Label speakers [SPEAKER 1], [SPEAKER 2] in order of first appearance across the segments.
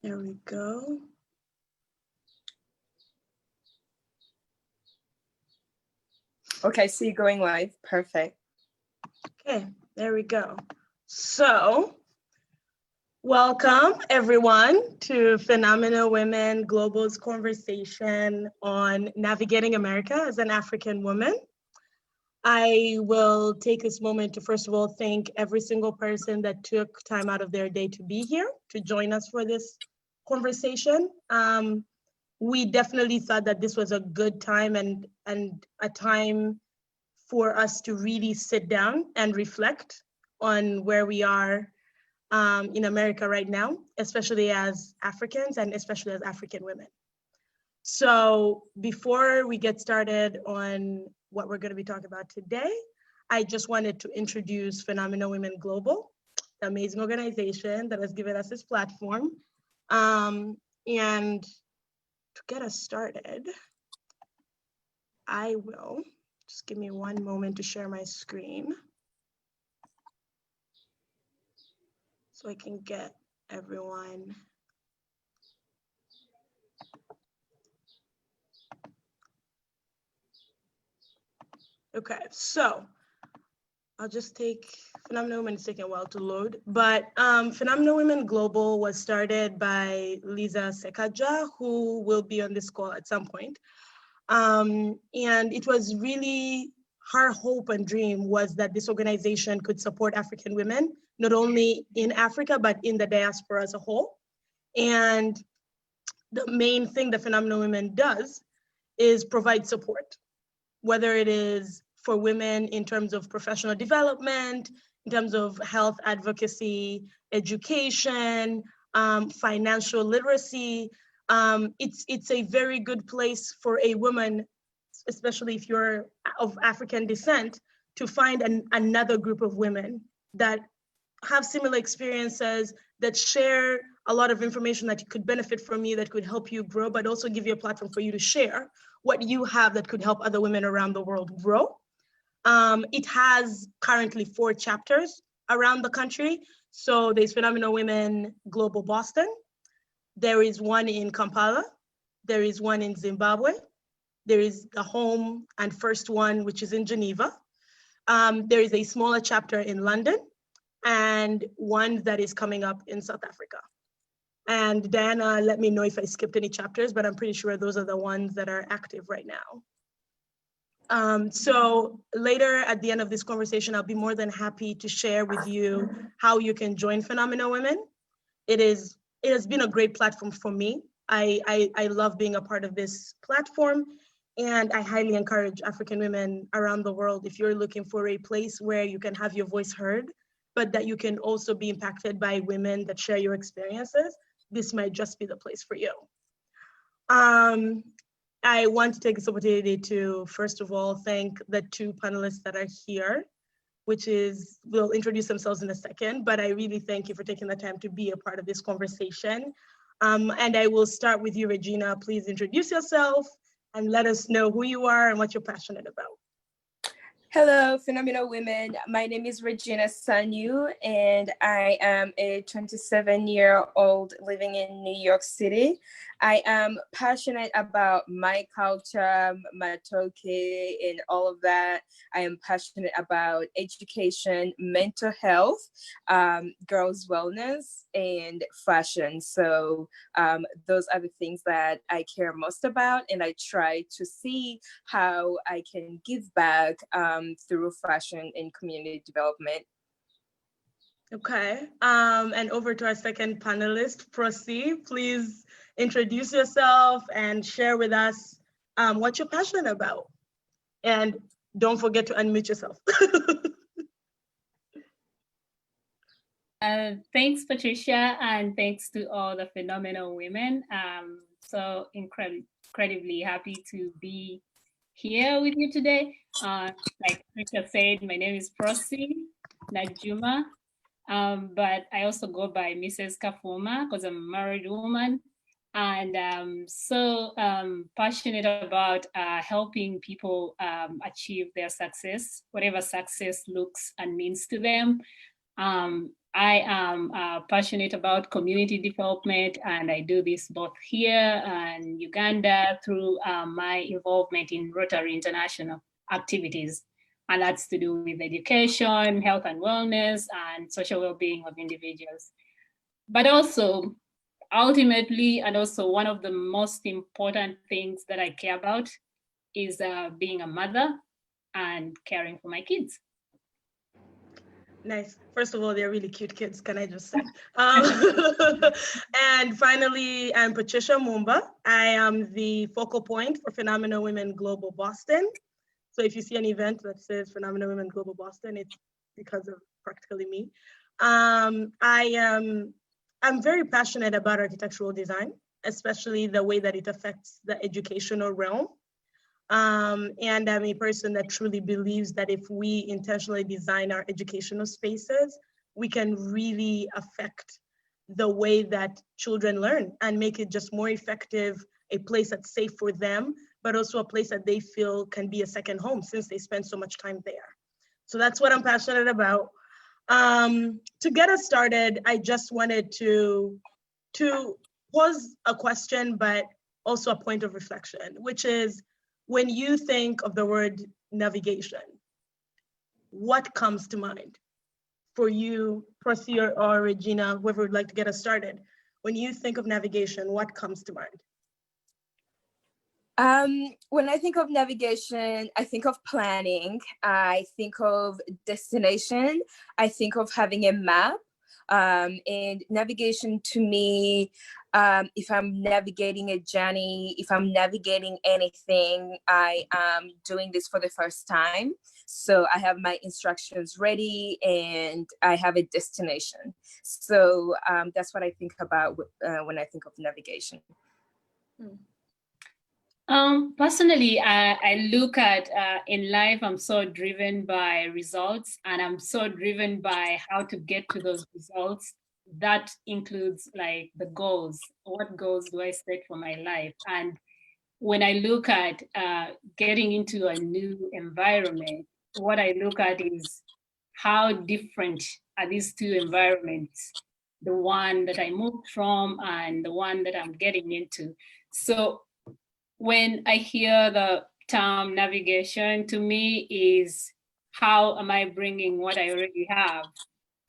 [SPEAKER 1] There we go.
[SPEAKER 2] Okay, so you're going live. Perfect.
[SPEAKER 1] Okay, there we go. So, welcome everyone to Phenomenal Women Global's conversation on navigating America as an African woman. I will take this moment to first of all thank every single person that took time out of their day to be here to join us for this conversation. We definitely thought that this was a good time and a time for us to really sit down and reflect on where we are in America right now, especially as Africans and especially as African women. So before we get started on what we're going to be talking about today, I just wanted to introduce Phenomenal Women Global, the amazing organization that has given us this platform. And to get us started, I will just give me one moment to share my screen so I can get everyone. Okay, so I'll just take Phenomenal Women. It's taking a while to load, but Phenomenal Women Global was started by Lisa Sekaja, who will be on this call at some point. And it was really her hope and dream was that this organization could support African women, not only in Africa, but in the diaspora as a whole. And the main thing that Phenomenal Women does is provide support, whether it is for women in terms of professional development, in terms of health advocacy, education, financial literacy. It's a very good place for a woman, especially if you're of African descent, to find another group of women that have similar experiences, that share a lot of information that could benefit from you, that could help you grow, but also give you a platform for you to share what you have that could help other women around the world grow. It has currently 4 chapters around the country. So there's Phenomenal Women Global Boston. There is one in Kampala. There is one in Zimbabwe. There is the home and first one, which is in Geneva. There is a smaller chapter in London and one that is coming up in South Africa. And Diana, let me know if I skipped any chapters, but I'm pretty sure those are the ones that are active right now. So later at the end of this conversation, I'll be more than happy to share with you how you can join Phenomenal Women. It has been a great platform for me. I love being a part of this platform, and I highly encourage African women around the world, if you're looking for a place where you can have your voice heard, but that you can also be impacted by women that share your experiences, this might just be the place for you. I want to take this opportunity to, first of all, thank the 2 panelists that are here, which is, will introduce themselves in a second, but I really thank you for taking the time to be a part of this conversation. And I will start with you, Regina. Please introduce yourself and let us know who you are and what you're passionate about.
[SPEAKER 2] Hello, Phenomenal Women. My name is Regina Sanu, and I am a 27-year-old living in New York City. I am passionate about my culture, Matoke, and all of that. I am passionate about education, mental health, girls' wellness, and fashion. So those are the things that I care most about, and I try to see how I can give back through fashion and community development.
[SPEAKER 1] Okay, and over to our second panelist, Prosi. Please introduce yourself and share with us what you're passionate about. And don't forget to unmute yourself.
[SPEAKER 3] Thanks, Patricia, and thanks to all the Phenomenal Women. So incredibly happy to be here with you today. Like Patricia said, my name is Prosi Najuma, but I also go by Mrs. Kafuma because I'm a married woman. And so passionate about helping people achieve their success, whatever success looks and means to them. I am passionate about community development, and I do this both here and Uganda through my involvement in Rotary International activities. And that's to do with education, health and wellness, and social well-being of individuals. But also, ultimately, and also one of the most important things that I care about is being a mother and caring for my kids.
[SPEAKER 1] Nice. First of all, they're really cute kids, can I just say? And finally, I'm Patricia Mumba. I am the focal point for Phenomenal Women Global Boston. So if you see an event that says Phenomenal Women Global Boston, it's because of practically me. I'm very passionate about architectural design, especially the way that it affects the educational realm. And I'm a person that truly believes that if we intentionally design our educational spaces, we can really affect the way that children learn and make it just more effective, a place that's safe for them, but also a place that they feel can be a second home since they spend so much time there. So that's what I'm passionate about. To get us started, I just wanted to pose a question, but also a point of reflection, which is, when you think of the word navigation, what comes to mind for you, Percy or Regina, whoever would like to get us started? When you think of navigation, what comes to mind?
[SPEAKER 2] When I think of navigation, I think of planning. I think of destination. I think of having a map. And navigation to me, if I'm navigating a journey, if I'm navigating anything, I am doing this for the first time. So I have my instructions ready and I have a destination. So that's what I think about when I think of navigation.
[SPEAKER 3] Personally, I look at in life, I'm so driven by results, and I'm so driven by how to get to those results. That includes like the goals. What goals do I set for my life? And when I look at getting into a new environment, what I look at is how different are these two environments, the one that I moved from and the one that I'm getting into. So when I hear the term navigation, to me is how am I bringing what I already have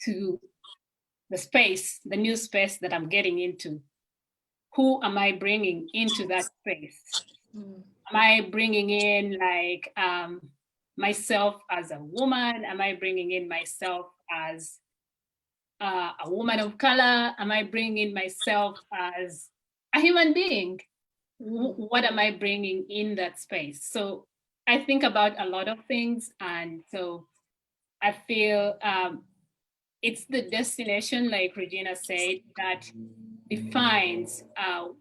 [SPEAKER 3] to the space, the new space that I'm getting into? Who am I bringing into that space? Am I bringing in like myself as a woman? Am I bringing in myself as a woman of color? Am I bringing in myself as a human being? What am I bringing in that space? So I think about a lot of things. And so I feel it's the destination, like Regina said, that defines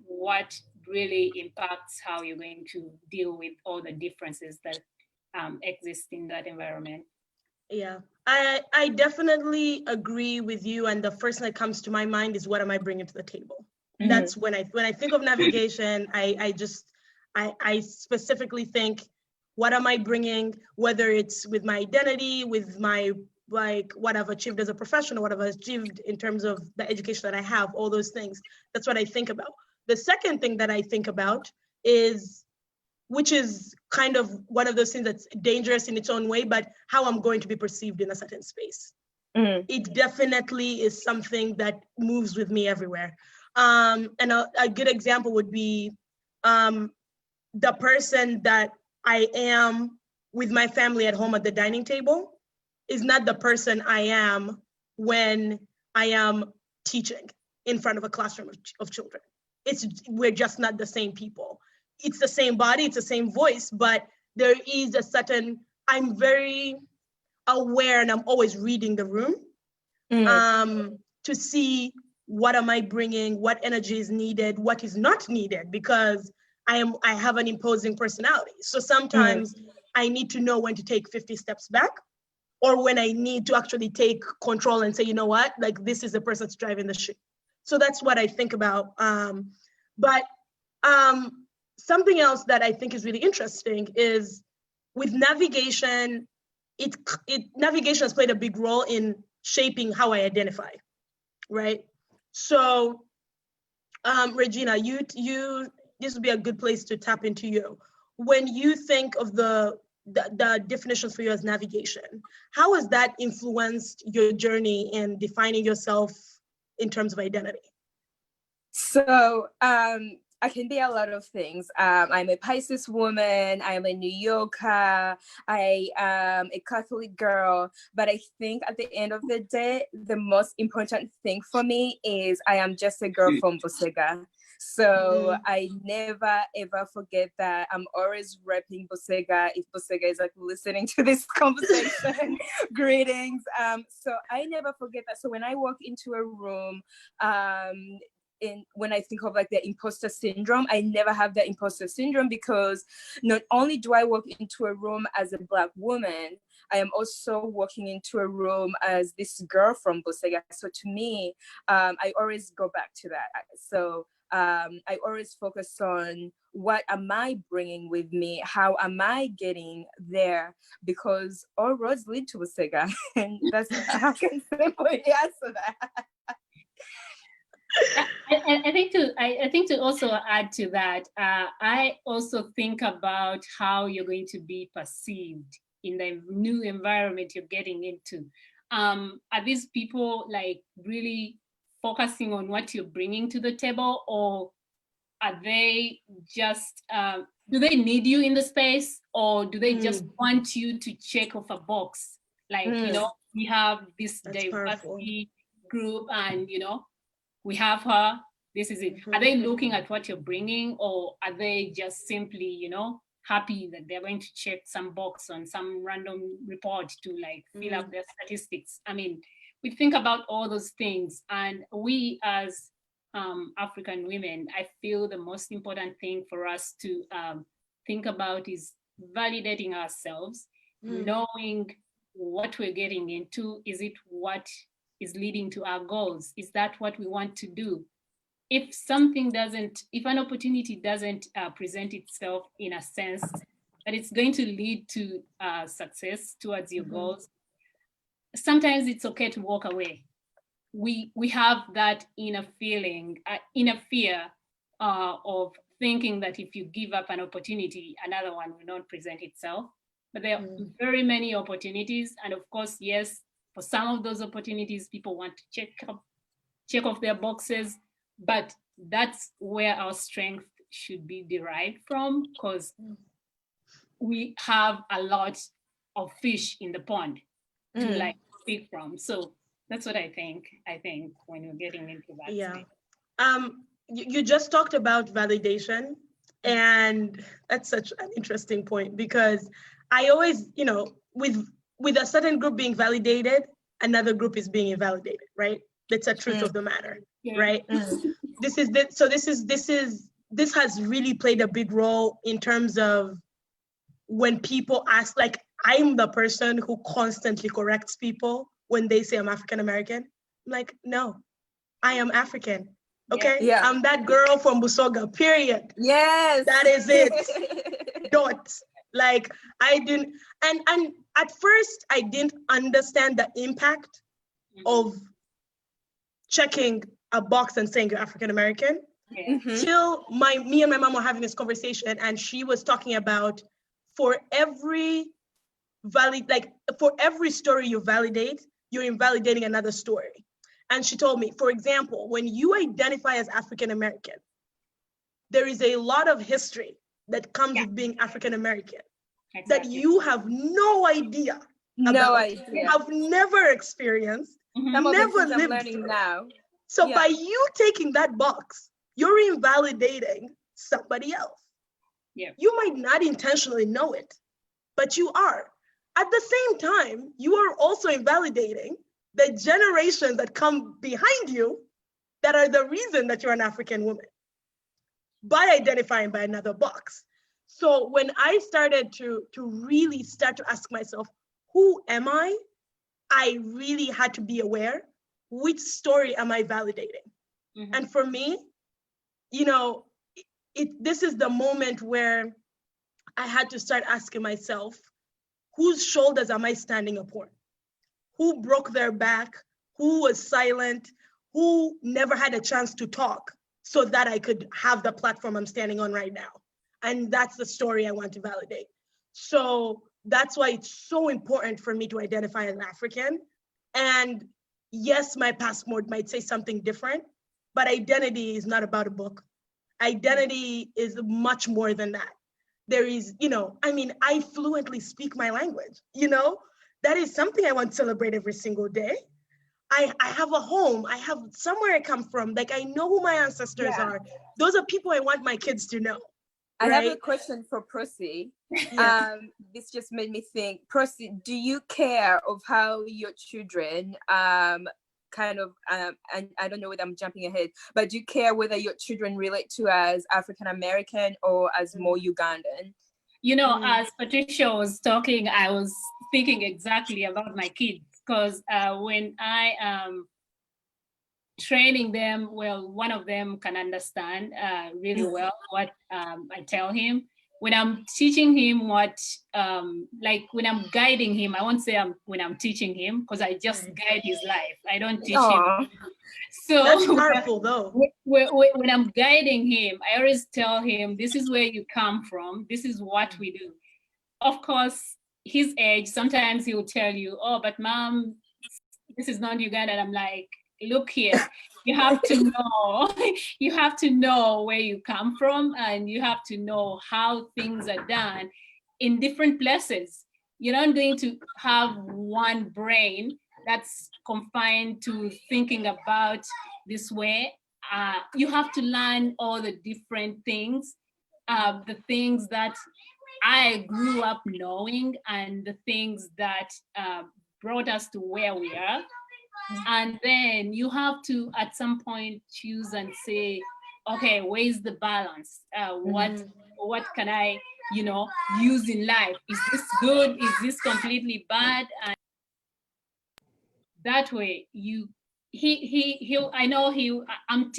[SPEAKER 3] what really impacts how you're going to deal with all the differences that exist in that environment.
[SPEAKER 1] Yeah, I definitely agree with you. And the first thing that comes to my mind is, what am I bringing to the table? Mm-hmm. That's when I think of navigation, I specifically think, what am I bringing, whether it's with my identity, with my, like, what I've achieved as a professional, what I've achieved in terms of the education that I have, all those things. That's what I think about. The second thing that I think about is, which is kind of one of those things that's dangerous in its own way, but how I'm going to be perceived in a certain space. Mm. It definitely is something that moves with me everywhere. And a good example would be the person that I am with my family at home at the dining table is not the person I am when I am teaching in front of a classroom of children. We're just not the same people. It's the same body, it's the same voice, but there is a certain, I'm very aware and I'm always reading the room to see what am I bringing, what energy is needed, what is not needed, because I have an imposing personality. So sometimes I need to know when to take 50 steps back, or when I need to actually take control and say, you know what, like, this is the person that's driving the ship. So that's what I think about. But something else that I think is really interesting is with navigation, navigation has played a big role in shaping how I identify, right? So, Regina, this would be a good place to tap into you. When you think of the definitions for you as navigation, how has that influenced your journey in defining yourself in terms of identity?
[SPEAKER 2] So I can be a lot of things. I'm a Pisces woman. I'm a New Yorker. I am a Catholic girl. But I think at the end of the day, the most important thing for me is I am just a girl from Busega. So I never, ever forget that. I'm always repping Busega. If Busega is like listening to this conversation, greetings. So I never forget that. So when I walk into a room, when I think of like the imposter syndrome, I never have the imposter syndrome, because not only do I walk into a room as a Black woman, I am also walking into a room as this girl from Busega. So to me, I always go back to that. So I always focus on what am I bringing with me? How am I getting there? Because all roads lead to Busega. And that's how I can simply answer that.
[SPEAKER 3] I think to also add to that, I also think about how you're going to be perceived in the new environment you're getting into. Are these people like really focusing on what you're bringing to the table, or are they just, do they need you in the space, or do they just want you to check off a box? Like, you know, we have this diversity group and, you know, we have her, this is it. Are they looking at what you're bringing, or are they just simply, you know, happy that they're going to check some box on some random report to like fill up their statistics? I mean, we think about all those things, and we as African women, I feel the most important thing for us to think about is validating ourselves, knowing what we're getting into. Is it what is leading to our goals? Is that what we want to do? If something doesn't, if an opportunity doesn't present itself in a sense that it's going to lead to success towards your goals, sometimes it's okay to walk away. We have that inner feeling, inner fear of thinking that if you give up an opportunity, another one will not present itself. But there are very many opportunities. And of course, yes, for some of those opportunities, people want to check off their boxes, but that's where our strength should be derived from, because we have a lot of fish in the pond to like pick from. So that's what I think when you're getting into that space.
[SPEAKER 1] You just talked about validation, and that's such an interesting point, because I always, you know, with a certain group being validated, another group is being invalidated, right? That's a truth of the matter, right? This has really played a big role in terms of when people ask, like, I'm the person who constantly corrects people when they say I'm African American. I'm like, no, I am African. Okay, I'm that girl from Busoga, period.
[SPEAKER 2] Yes,
[SPEAKER 1] that is it. Dot. Like, I didn't, and at first I didn't understand the impact of checking a box and saying you're African American till me and my mom were having this conversation, and she was talking about for every story you validate, you're invalidating another story. And she told me, for example, when you identify as African American, there is a lot of history that comes with being African American that you have no idea about. You have never experienced, never lived through.
[SPEAKER 2] Now.
[SPEAKER 1] So by you taking that box, you're invalidating somebody else. You might not intentionally know it, but you are. At the same time, you are also invalidating the generations that come behind you that are the reason that you're an African woman by identifying by another box. So when I started to really start to ask myself, who am I really had to be aware, which story am I validating? And for me, you know, this is the moment where I had to start asking myself, whose shoulders am I standing upon? who broke their back, who was silent, who never had a chance to talk so that I could have the platform I'm standing on right now. And that's the story I want to validate. So that's why it's so important for me to identify as African. And yes, my passport might say something different, but identity is not about a book. Identity is much more than that. There is, I fluently speak my language, that is something I want to celebrate every single day. I have a home. I have somewhere I come from. Like, I know who my ancestors are. Those are people I want my kids to know.
[SPEAKER 2] I have a question for Prosi.
[SPEAKER 1] Yeah.
[SPEAKER 2] This just made me think. Prosi, do you care of how your children and I don't know whether I'm jumping ahead, but do you care whether your children relate to as African American or as more Ugandan?
[SPEAKER 3] As Patricia was talking, I was thinking exactly about my kids, because when I am training them, well, one of them can understand really well what I tell him. When I'm teaching him like when I'm guiding him, I won't say when I'm teaching him, because I just guide his life. I don't teach him. So
[SPEAKER 1] that's powerful though.
[SPEAKER 3] When I'm guiding him, I always tell him, this is where you come from. This is what we do. Of course, his age, sometimes he will tell you, oh, but mom, this is not Uganda. And I'm like, look here, you have to know where you come from, and you have to know how things are done in different places. You're not going to have one brain that's confined to thinking about this way. You have to learn all the different things, the things that I grew up knowing, and the things that brought us to where we are. And then you have to, at some point, choose and say, okay, where's the balance? What can I, use in life? Is this good? Is this completely bad? And that way, I'm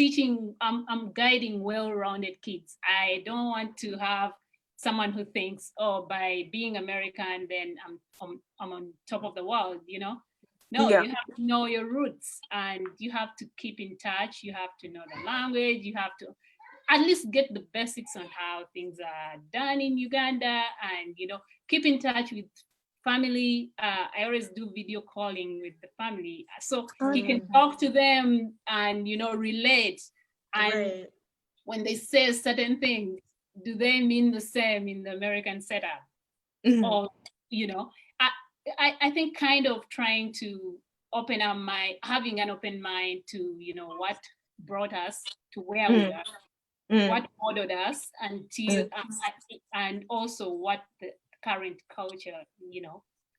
[SPEAKER 3] guiding well-rounded kids. I don't want to have someone who thinks, oh, by being American, then I'm on top of the world, No, you have to know your roots, and you have to keep in touch. You have to know the language. You have to at least get the basics on how things are done in Uganda, and, keep in touch with family. I always do video calling with the family, so you can talk to them and, relate. And when they say a certain thing, do they mean the same in the American setup? Or, I think kind of trying to having an open mind to, what brought us to where we are, what modeled us until, and also what the current culture,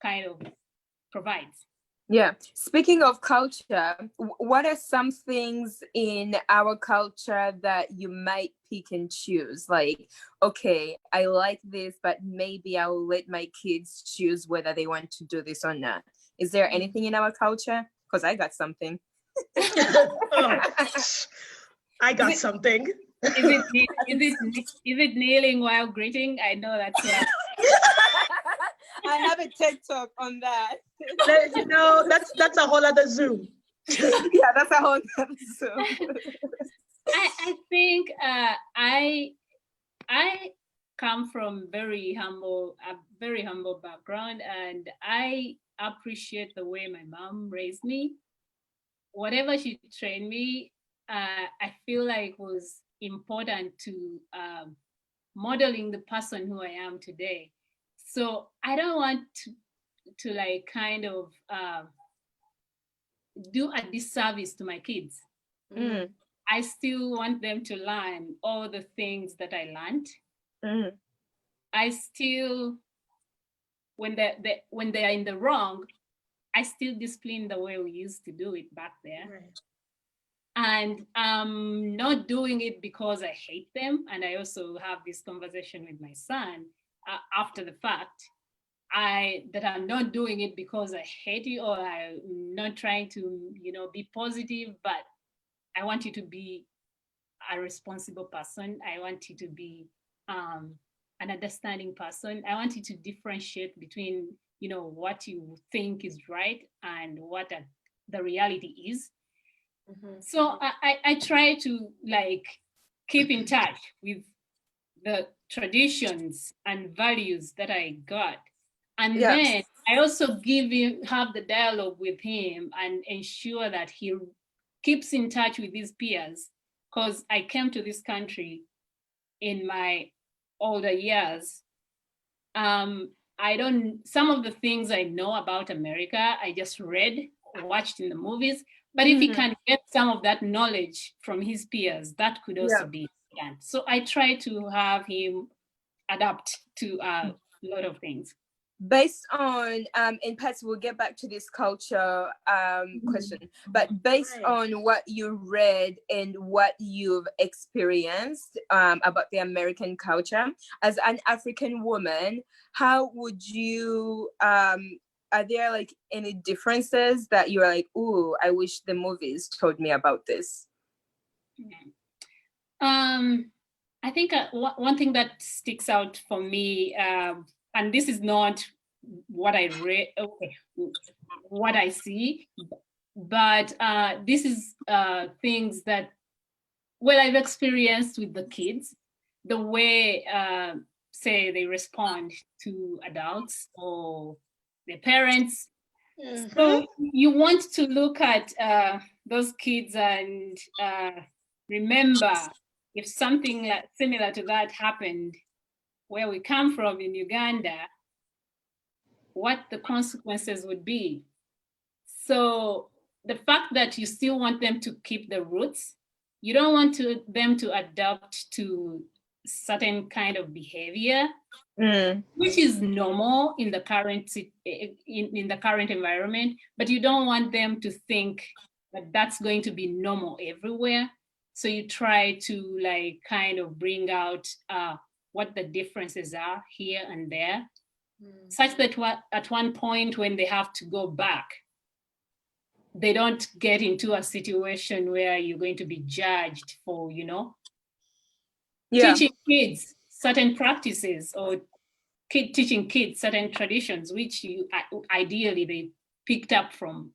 [SPEAKER 3] kind of provides.
[SPEAKER 2] Yeah. Speaking of culture, what are some things in our culture that you might pick and choose? Like, okay, I like this, but maybe I'll let my kids choose whether they want to do this or not. Is there anything in our culture? Because I got something.
[SPEAKER 1] I got something.
[SPEAKER 3] Is it kneeling while greeting? I know that's what.
[SPEAKER 2] I have a TikTok on that.
[SPEAKER 1] That's a whole other Zoom.
[SPEAKER 2] Yeah, that's a whole other Zoom.
[SPEAKER 3] I think I come from a very humble background, and I appreciate the way my mom raised me. Whatever she trained me, I feel like was important to modeling the person who I am today. So I don't want to like kind of do a disservice to my kids. I still want them to learn all the things that I learned. I still, when they're in the wrong, I still discipline the way we used to do it back there.
[SPEAKER 1] Right.
[SPEAKER 3] And I'm not doing it because I hate them. And I also have this conversation with my son after the fact. That I'm not doing it because I hate you, or I'm not trying to, be positive, but I want you to be a responsible person. I want you to be an understanding person. I want you to differentiate between, what you think is right and what the reality is. So I try to like keep in touch with the traditions and values that I got. And then I also have the dialogue with him and ensure that he keeps in touch with his peers, because I came to this country in my older years. Some of the things I know about America, I just read, watched in the movies, but if he can get some of that knowledge from his peers, that could also be done. So I try to have him adapt to a lot of things.
[SPEAKER 2] Based on, and Patsy, we'll get back to this culture question, but based on what you read and what you've experienced about the American culture, as an African woman, how would you, are there like any differences that you're like, ooh, I wish the movies told me about this?
[SPEAKER 3] I think one thing that sticks out for me, and this is not what I read, what I see, but this is things that, well, I've experienced with the kids, the way, say, they respond to adults or their parents. So you want to look at those kids and remember if something similar to that happened where we come from in Uganda, what the consequences would be. So the fact that you still want them to keep the roots, you don't want them to adapt to certain kind of behavior, which is normal in the current in the current environment, but you don't want them to think that that's going to be normal everywhere. So you try to like kind of bring out what the differences are here and there, such that at one point when they have to go back, they don't get into a situation where you're going to be judged for, teaching kids certain practices or teaching kids certain traditions, which ideally they picked up from,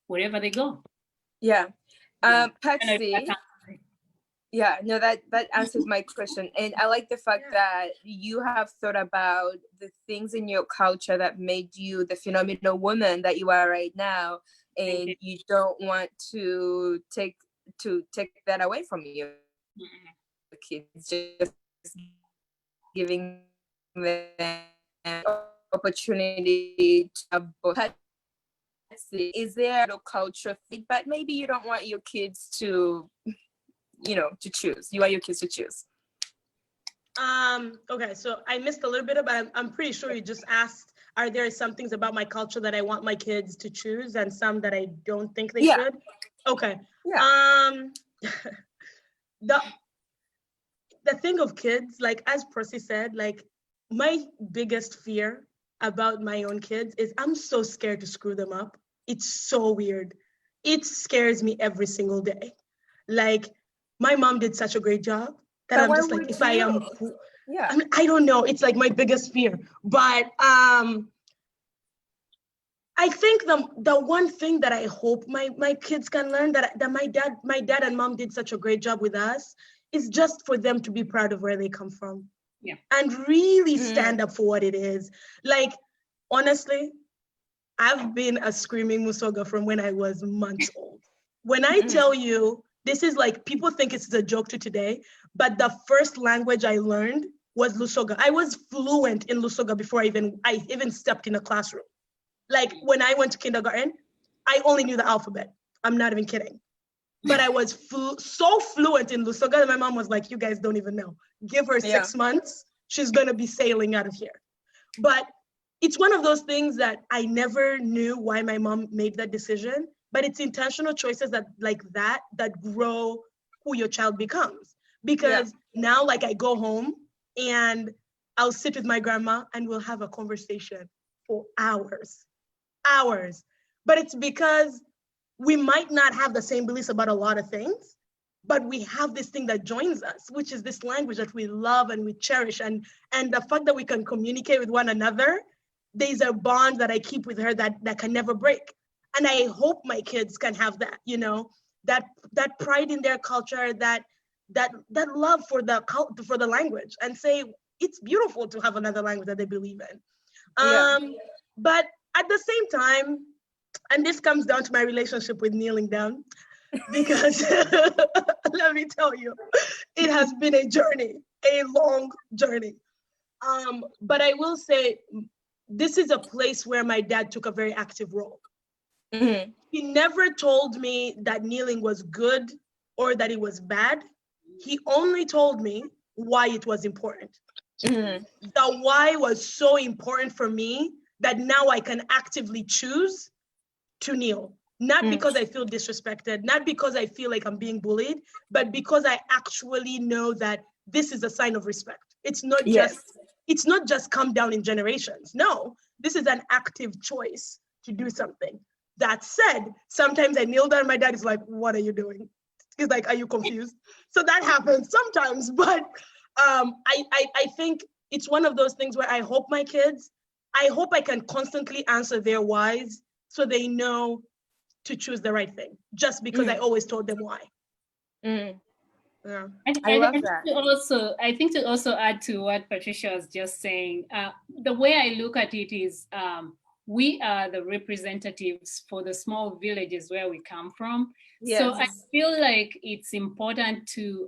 [SPEAKER 3] wherever they go.
[SPEAKER 2] Patsy, that answers my question. And I like the fact that you have thought about the things in your culture that made you the phenomenal woman that you are right now. And you don't want to take that away from your kids, just giving them an opportunity to have both. Is there a culture feedback? Maybe you don't want your kids to, to choose. You want your kids to choose.
[SPEAKER 1] Okay, so I missed a little bit, but I'm pretty sure you just asked, are there some things about my culture that I want my kids to choose and some that I don't think they should? Okay. The thing of kids, like as Percy said, like my biggest fear about my own kids is I'm so scared to screw them up. It's so weird. It scares me every single day. Like my mom did such a great job that I'm just like, if I am, I mean, I don't know. It's like my biggest fear. But I think the one thing that I hope my kids can learn that my dad and mom did such a great job with us is just for them to be proud of where they come from.
[SPEAKER 3] Yeah.
[SPEAKER 1] And really stand up for what it is. Like, honestly, I've been a screaming Musoga from when I was months old. When I tell you, this is like, people think it's a joke to today, but the first language I learned was Lusoga. I was fluent in Lusoga before I even stepped in a classroom. Like when I went to kindergarten, I only knew the alphabet. I'm not even kidding. But I was so fluent in Lusoga that my mom was like, you guys don't even know. Give her 6 months, she's gonna be sailing out of here. But it's one of those things that I never knew why my mom made that decision, but it's intentional choices that grow who your child becomes. Because now, like, I go home and I'll sit with my grandma and we'll have a conversation for hours. But it's because we might not have the same beliefs about a lot of things, but we have this thing that joins us, which is this language that we love and we cherish. And the fact that we can communicate with one another there's a bond that I keep with her that can never break. And I hope my kids can have that, that pride in their culture, that love for the language, and say it's beautiful to have another language that they believe in. But at the same time, and this comes down to my relationship with kneeling down, because let me tell you, it has been a journey, a long journey. But I will say, this is a place where my dad took a very active role.
[SPEAKER 2] Mm-hmm.
[SPEAKER 1] He never told me that kneeling was good or that it was bad. He only told me why it was important.
[SPEAKER 2] Mm-hmm.
[SPEAKER 1] The why was so important for me that now I can actively choose to kneel. Not because I feel disrespected, not because I feel like I'm being bullied, but because I actually know that this is a sign of respect. It's not just come down in generations. No, this is an active choice to do something. That said, sometimes I kneel down, my dad is like, what are you doing? He's like, are you confused? So that happens sometimes, but I think it's one of those things where I hope I can constantly answer their whys so they know to choose the right thing, just because I always told them why. Yeah.
[SPEAKER 2] I love that.
[SPEAKER 3] I think to also add to what Patricia was just saying, the way I look at it is, we are the representatives for the small villages where we come from.
[SPEAKER 2] Yes.
[SPEAKER 3] So I feel like it's important to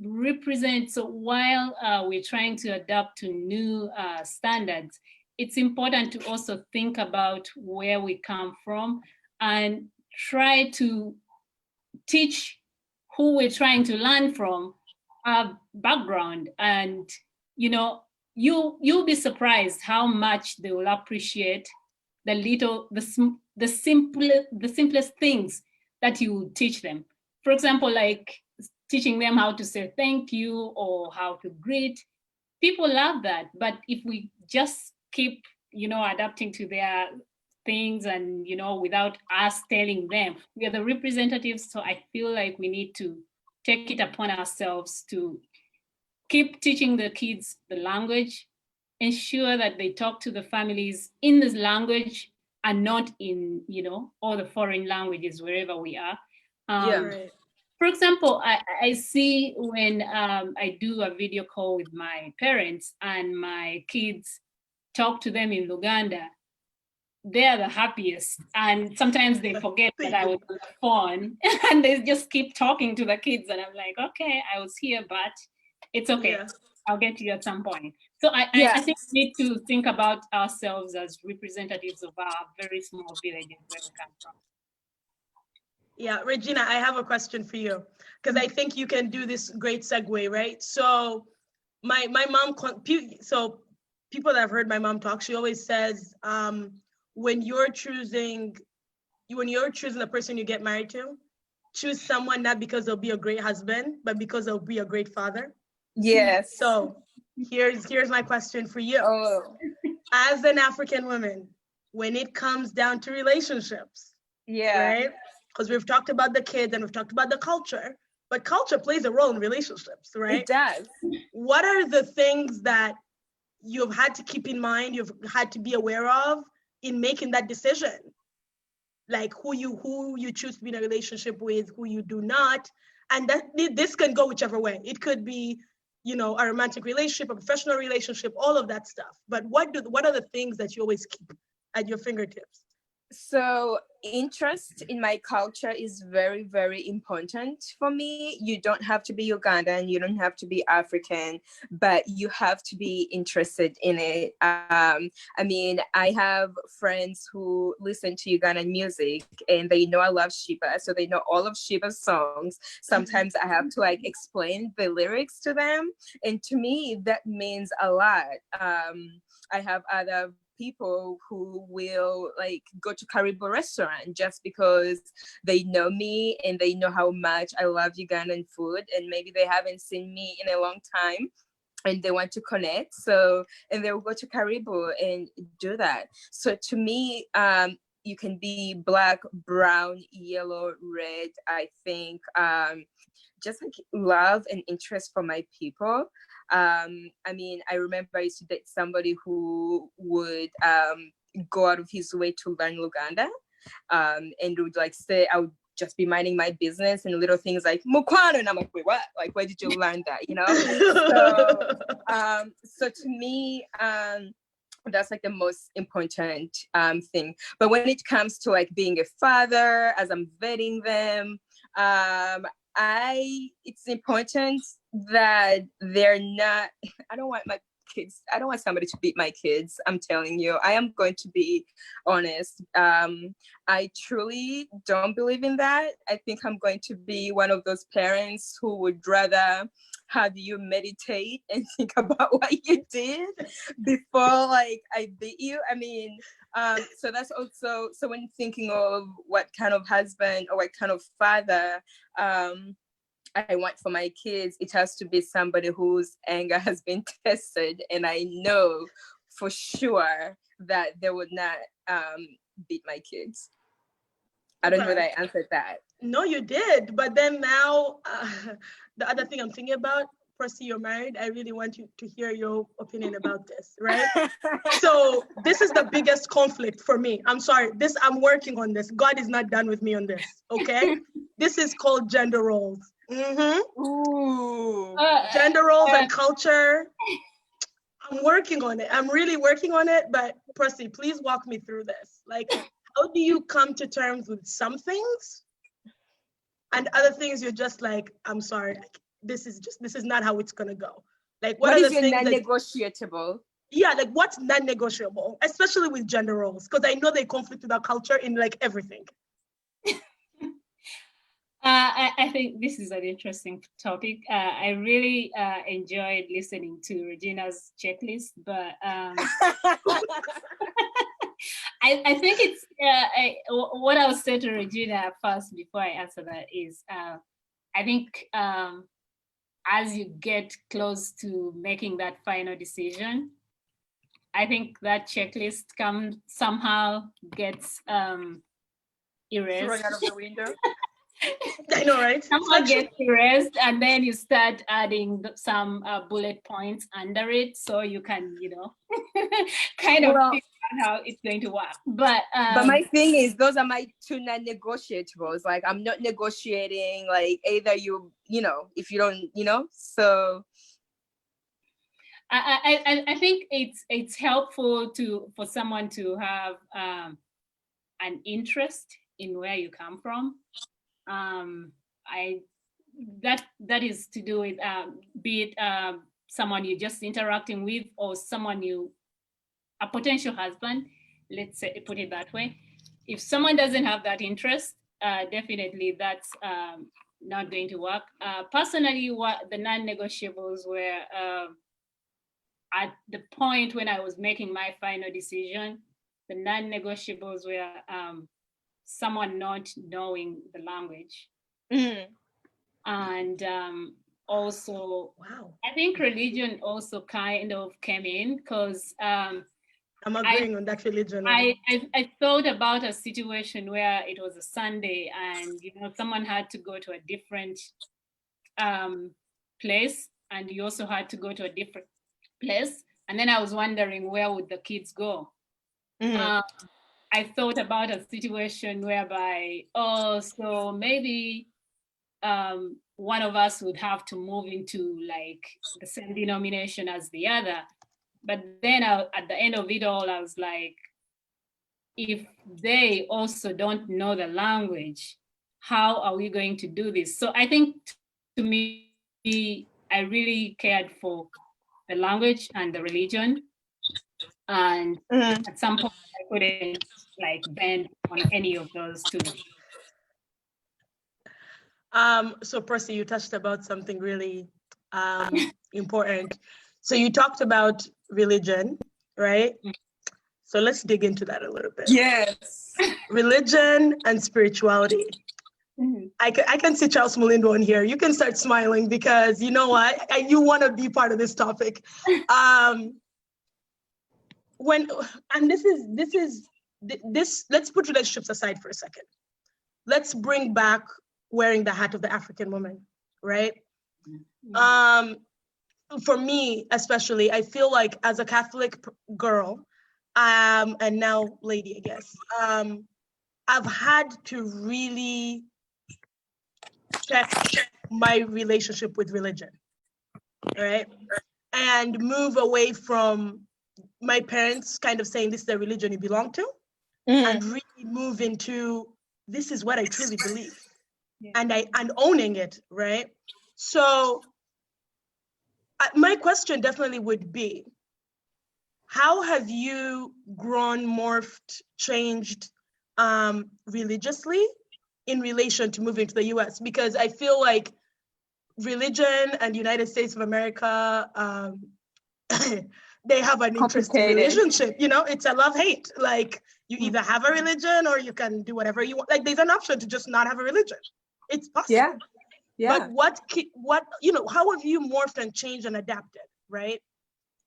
[SPEAKER 3] represent. So while we're trying to adapt to new standards, it's important to also think about where we come from and try to teach who we're trying to learn from our background. And you'll be surprised how much they will appreciate the simplest things that you teach them. For example, like teaching them how to say thank you or how to greet. People love that. But if we just keep adapting to their things and without us telling them, we are the representatives. So I feel like we need to take it upon ourselves to keep teaching the kids the language, ensure that they talk to the families in this language and not in all the foreign languages wherever we are.
[SPEAKER 1] Right.
[SPEAKER 3] For example, I see when I do a video call with my parents and my kids talk to them in Luganda, they're the happiest. And sometimes they forget that I was on the phone and they just keep talking to the kids. And I'm like, okay, I was here, but it's okay. Yeah. I'll get to you at some point. So I think we need to think about ourselves as representatives of our very small villages where we come from.
[SPEAKER 1] Yeah, Regina, I have a question for you, because I think you can do this great segue, right? So my mom, so people that have heard my mom talk, she always says, when you're choosing the person you get married to, choose someone not because they'll be a great husband, but because they'll be a great father.
[SPEAKER 2] Yes.
[SPEAKER 1] So here's my question for you.
[SPEAKER 2] Oh.
[SPEAKER 1] As an African woman, when it comes down to relationships, right? Because we've talked about the kids and we've talked about the culture, but culture plays a role in relationships, right?
[SPEAKER 2] It does.
[SPEAKER 1] What are the things that you've had to keep in mind, you've had to be aware of in making that decision? Like who you choose to be in a relationship with, who you do not. And that this can go whichever way. It could be, a romantic relationship, a professional relationship, all of that stuff. But what are the things that you always keep at your fingertips?
[SPEAKER 2] So interest in my culture is very, very important for me. You don't have to be Ugandan, you don't have to be African, but you have to be interested in it. I have friends who listen to Ugandan music and they know I love Shiba, so they know all of Shiba's songs. Sometimes I have to explain the lyrics to them, and to me that means a lot. I have other people who will go to Caribou restaurant just because they know me and they know how much I love Ugandan food, and maybe they haven't seen me in a long time and they want to connect. So, and they'll go to Caribou and do that. So to me, you can be black, brown, yellow, red. I think just love and interest for my people. I mean, I remember I used to date somebody who would go out of his way to learn Luganda, and would like say, I would just be minding my business and little things like Mukwano, and I'm like, wait, what? Like, where did you learn that? You know? So to me, that's like the most important thing. But when it comes to like being a father, as I'm vetting them, it's important that they're not, I don't want somebody to beat my kids. I'm telling you, I am going to be honest. I truly don't believe in that. I think I'm going to be one of those parents who would rather have you meditate and think about what you did before like I beat you. I mean, so that's also, so when thinking of what kind of husband or what kind of father I want for my kids, it has to be somebody whose anger has been tested, and I know for sure that they would not beat my kids. I don't know that I answered that.
[SPEAKER 1] No, you did. But then now, the other thing I'm thinking about, Percy, you're married. I really want you to hear your opinion about this, right? So this is the biggest conflict for me. I'm sorry. I'm working on this. God is not done with me on this, okay? This is called gender roles.
[SPEAKER 2] Ooh.
[SPEAKER 1] Gender roles and culture. I'm working on it. I'm really working on it. But Percy, please walk me through this. Like, how do you come to terms with some things and other things you're just like, I'm sorry, this is not how it's gonna go. Like, what are
[SPEAKER 2] is
[SPEAKER 1] the
[SPEAKER 2] your
[SPEAKER 1] things
[SPEAKER 2] non-negotiable?
[SPEAKER 1] Yeah, like what's non-negotiable, especially with gender roles, because I know they conflict with our culture in like everything.
[SPEAKER 3] I think this is an interesting topic. I really enjoyed listening to Regina's checklist, but I think it's what I'll say to Regina first before I answer that is I think as you get close to making that final decision, I think that checklist somehow gets erased.
[SPEAKER 2] Thrown out of the window.
[SPEAKER 1] I know, right?
[SPEAKER 3] Somehow gets erased, and then you start adding some bullet points under it, so you can, kind of figure out how it's going to work. But
[SPEAKER 2] my thing is, those are my two non-negotiables. Like, I'm not negotiating. Like, either if you don't, so.
[SPEAKER 3] I think it's helpful for someone to have an interest in where you come from. That is to do with be it someone you're just interacting with, or someone a potential husband, let's say, put it that way. If someone doesn't have that interest, definitely that's not going to work. Personally, what the non-negotiables were at the point when I was making my final decision, the non-negotiables were someone not knowing the language. And also, I think religion also kind of came in, because
[SPEAKER 1] I'm agreeing on that religion.
[SPEAKER 3] I thought about a situation where it was a Sunday and someone had to go to a different place, and you also had to go to a different place, and then I was wondering, where would the kids go? I thought about a situation whereby, so maybe one of us would have to move into like the same denomination as the other. But then at the end of it all, I was like, if they also don't know the language, how are we going to do this? So I think, to me, I really cared for the language and the religion. And at some point, I couldn't like bend on any of those two.
[SPEAKER 1] So Percy, you touched about something really important. So you talked about religion, right? So let's dig into that a little bit.
[SPEAKER 2] Yes.
[SPEAKER 1] Religion and spirituality. I can see Charles Mulindo in here. You can start smiling, because you know what? You want to be part of this topic. Let's put relationships aside for a second. Let's bring back wearing the hat of the African woman, right? for me especially, I feel like as a Catholic girl, and now lady, I guess, I've had to really check my relationship with religion, right? And move away from my parents kind of saying this is the religion you belong to, and really move into this is what I truly believe, and owning it, right? So my question definitely would be, how have you grown, morphed, changed religiously in relation to moving to the US? Because I feel like religion and United States of America, they have an interesting relationship. You know, it's a love-hate. Like, you either have a religion or you can do whatever you want. Like, there's an option to just not have a religion. It's possible. But what, you know, how have you morphed and changed and adapted, right?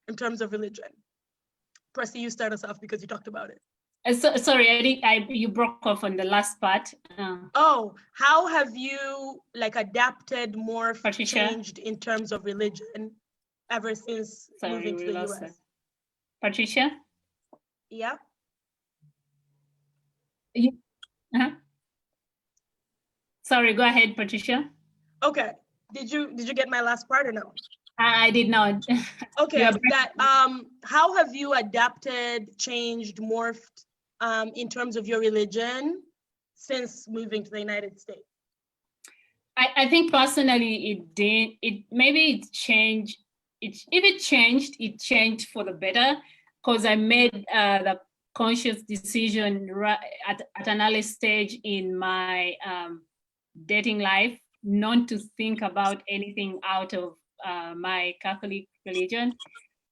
[SPEAKER 1] In terms of religion. Pressy, you start us off because you talked about it.
[SPEAKER 3] Sorry, you broke off on the last part.
[SPEAKER 1] Oh, how have you like adapted, morphed,
[SPEAKER 3] Patricia?
[SPEAKER 1] Changed in terms of religion ever since moving to the US?
[SPEAKER 3] Her. Patricia?
[SPEAKER 1] Yeah.
[SPEAKER 3] Sorry, go ahead, Patricia.
[SPEAKER 1] Okay. Did you get my last part or no?
[SPEAKER 3] I did not.
[SPEAKER 1] Okay. How have you adapted, changed, morphed in terms of your religion since moving to the United States?
[SPEAKER 3] I think personally it did. Maybe it changed. If it changed, it changed for the better, because I made the conscious decision at an early stage in my dating life not to think about anything out of my Catholic religion.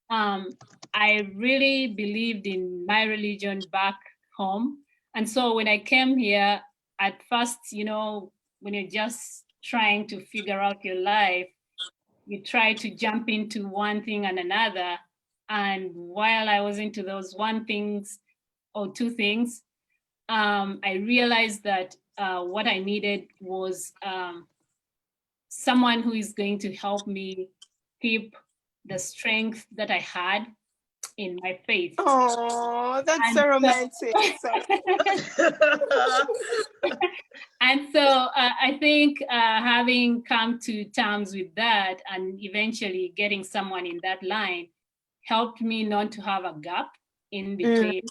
[SPEAKER 3] I really believed in my religion back home. And so when I came here, at first, you know, when you're just trying to figure out your life, you try to jump into one thing and another. And while I was into those one things or two things, I realized that what I needed was someone who is going to help me keep the strength that I had in my faith.
[SPEAKER 2] Oh, that's so romantic.
[SPEAKER 3] And so I think having come to terms with that and eventually getting someone in that line helped me not to have a gap in between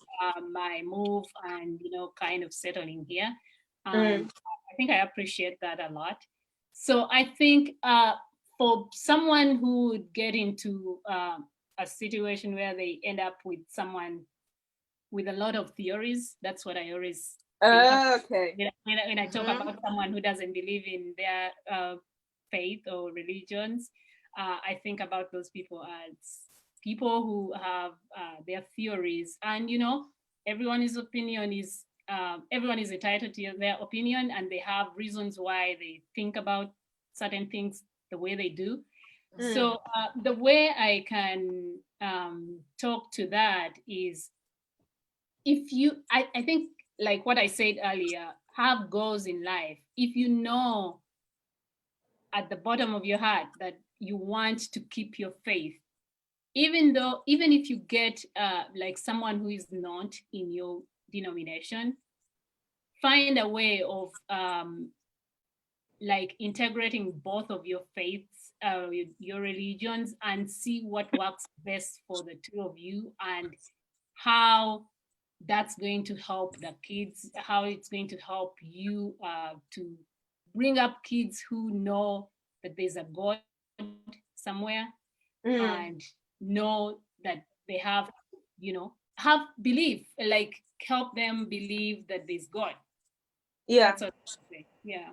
[SPEAKER 3] my move and, you know, kind of settling here. I think I appreciate that a lot. So I think for someone who would get into a situation where they end up with someone with a lot of theories, that's what I always think.
[SPEAKER 2] Okay.
[SPEAKER 3] When I talk about someone who doesn't believe in their faith or religions, I think about those people as people who have their theories, and you know, everyone's opinion is everyone is entitled to their opinion, and they have reasons why they think about certain things the way they do. So the way I can talk to that is, if you, I think like what I said earlier, have goals in life. If you know at the bottom of your heart that you want to keep your faith, even if you get like someone who is not in your denomination, find a way of like integrating both of your faiths, your religions, and see what works best for the two of you, and how that's going to help the kids, how it's going to help you to bring up kids who know that there's a God somewhere, and know that they have, you know, have belief, like help them believe that there's God.
[SPEAKER 2] Yeah.
[SPEAKER 3] That's what I say. Yeah.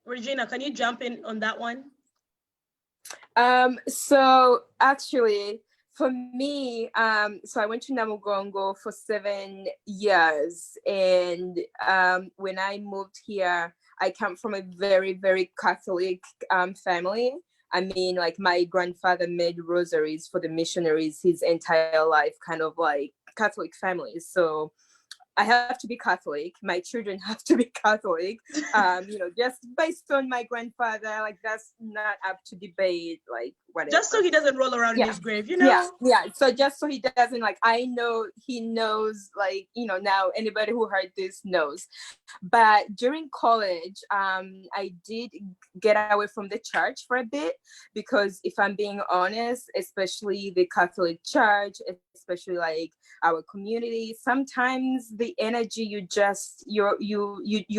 [SPEAKER 1] Regina, can you jump in on that one?
[SPEAKER 2] So actually, for me, so I went to Namugongo for 7 years, and when I moved here, I come from a very, very Catholic family. I mean, like my grandfather made rosaries for the missionaries his entire life, kind of like Catholic families. So I have to be Catholic. My children have to be Catholic. Just based on my grandfather, like that's not up to debate, like whatever.
[SPEAKER 1] Just so he doesn't roll around in his grave, you know?
[SPEAKER 2] Yeah. So just so he doesn't, like, I know he knows, like, now anybody who heard this knows. But during college, I did get away from the church for a bit because if I'm being honest, especially the Catholic Church, especially like our community, sometimes the energy you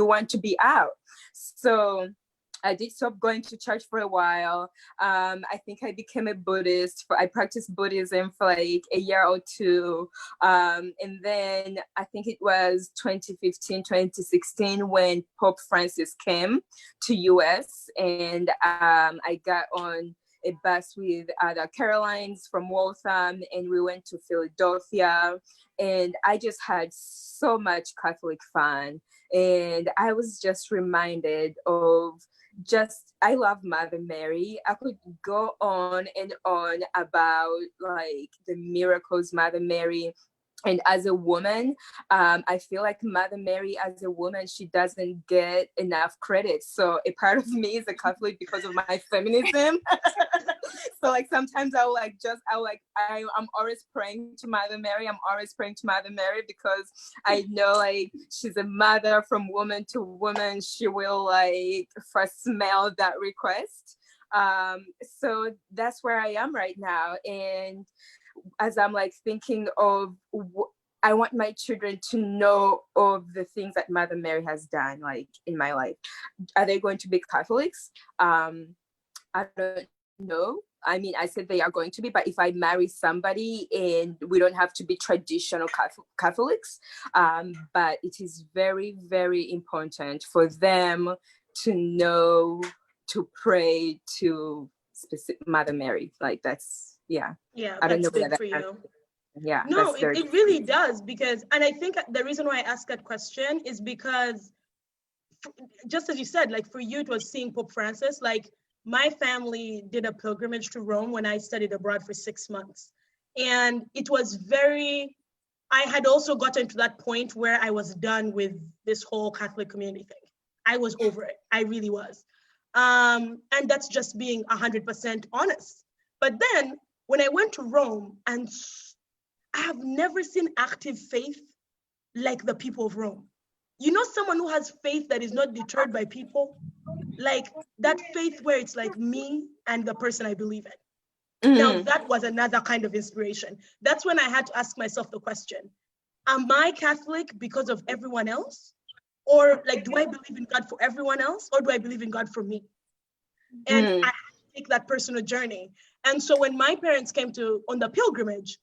[SPEAKER 2] want to be out. So I did stop going to church for a while. I think I became a Buddhist. I practiced Buddhism for like a year or two. And then I think it was 2015, 2016 when Pope Francis came to US, and I got on a bus with the Carolines from Waltham, and we went to Philadelphia, and I just had so much Catholic fun. And I was just reminded of I love Mother Mary. I could go on and on about like the miracles Mother Mary. And as a woman, I feel like Mother Mary, as a woman, she doesn't get enough credit. So a part of me is a Catholic because of my feminism. So like sometimes I'm always praying to Mother Mary. I'm always praying to Mother Mary because I know like she's a mother from woman to woman. She will like first smell that request. So that's where I am right now. And as I'm like thinking of, I want my children to know of the things that Mother Mary has done, like in my life. Are they going to be Catholics? I don't know. I mean, I said they are going to be, but if I marry somebody, and we don't have to be traditional Catholics, but it is very, very important for them to know to pray to specific Mother Mary. Like that's, yeah.
[SPEAKER 1] Yeah,
[SPEAKER 2] I don't
[SPEAKER 1] that's
[SPEAKER 2] know
[SPEAKER 1] big for you.
[SPEAKER 2] Yeah.
[SPEAKER 1] No, it really does, because, and I think the reason why I asked that question is because, just as you said, like for you, it was seeing Pope Francis. Like my family did a pilgrimage to Rome when I studied abroad for 6 months. And it was I had also gotten to that point where I was done with this whole Catholic community thing. I was over it. I really was. And that's just being 100% honest. But then when I went to Rome, and I have never seen active faith like the people of Rome. You know, someone who has faith that is not deterred by people, like that faith where it's like me and the person I believe in. Mm-hmm. Now, that was another kind of inspiration. That's when I had to ask myself the question, am I Catholic because of everyone else? Or like, do I believe in God for everyone else? Or do I believe in God for me? And I had to take that personal journey. And so when my parents came on the pilgrimage,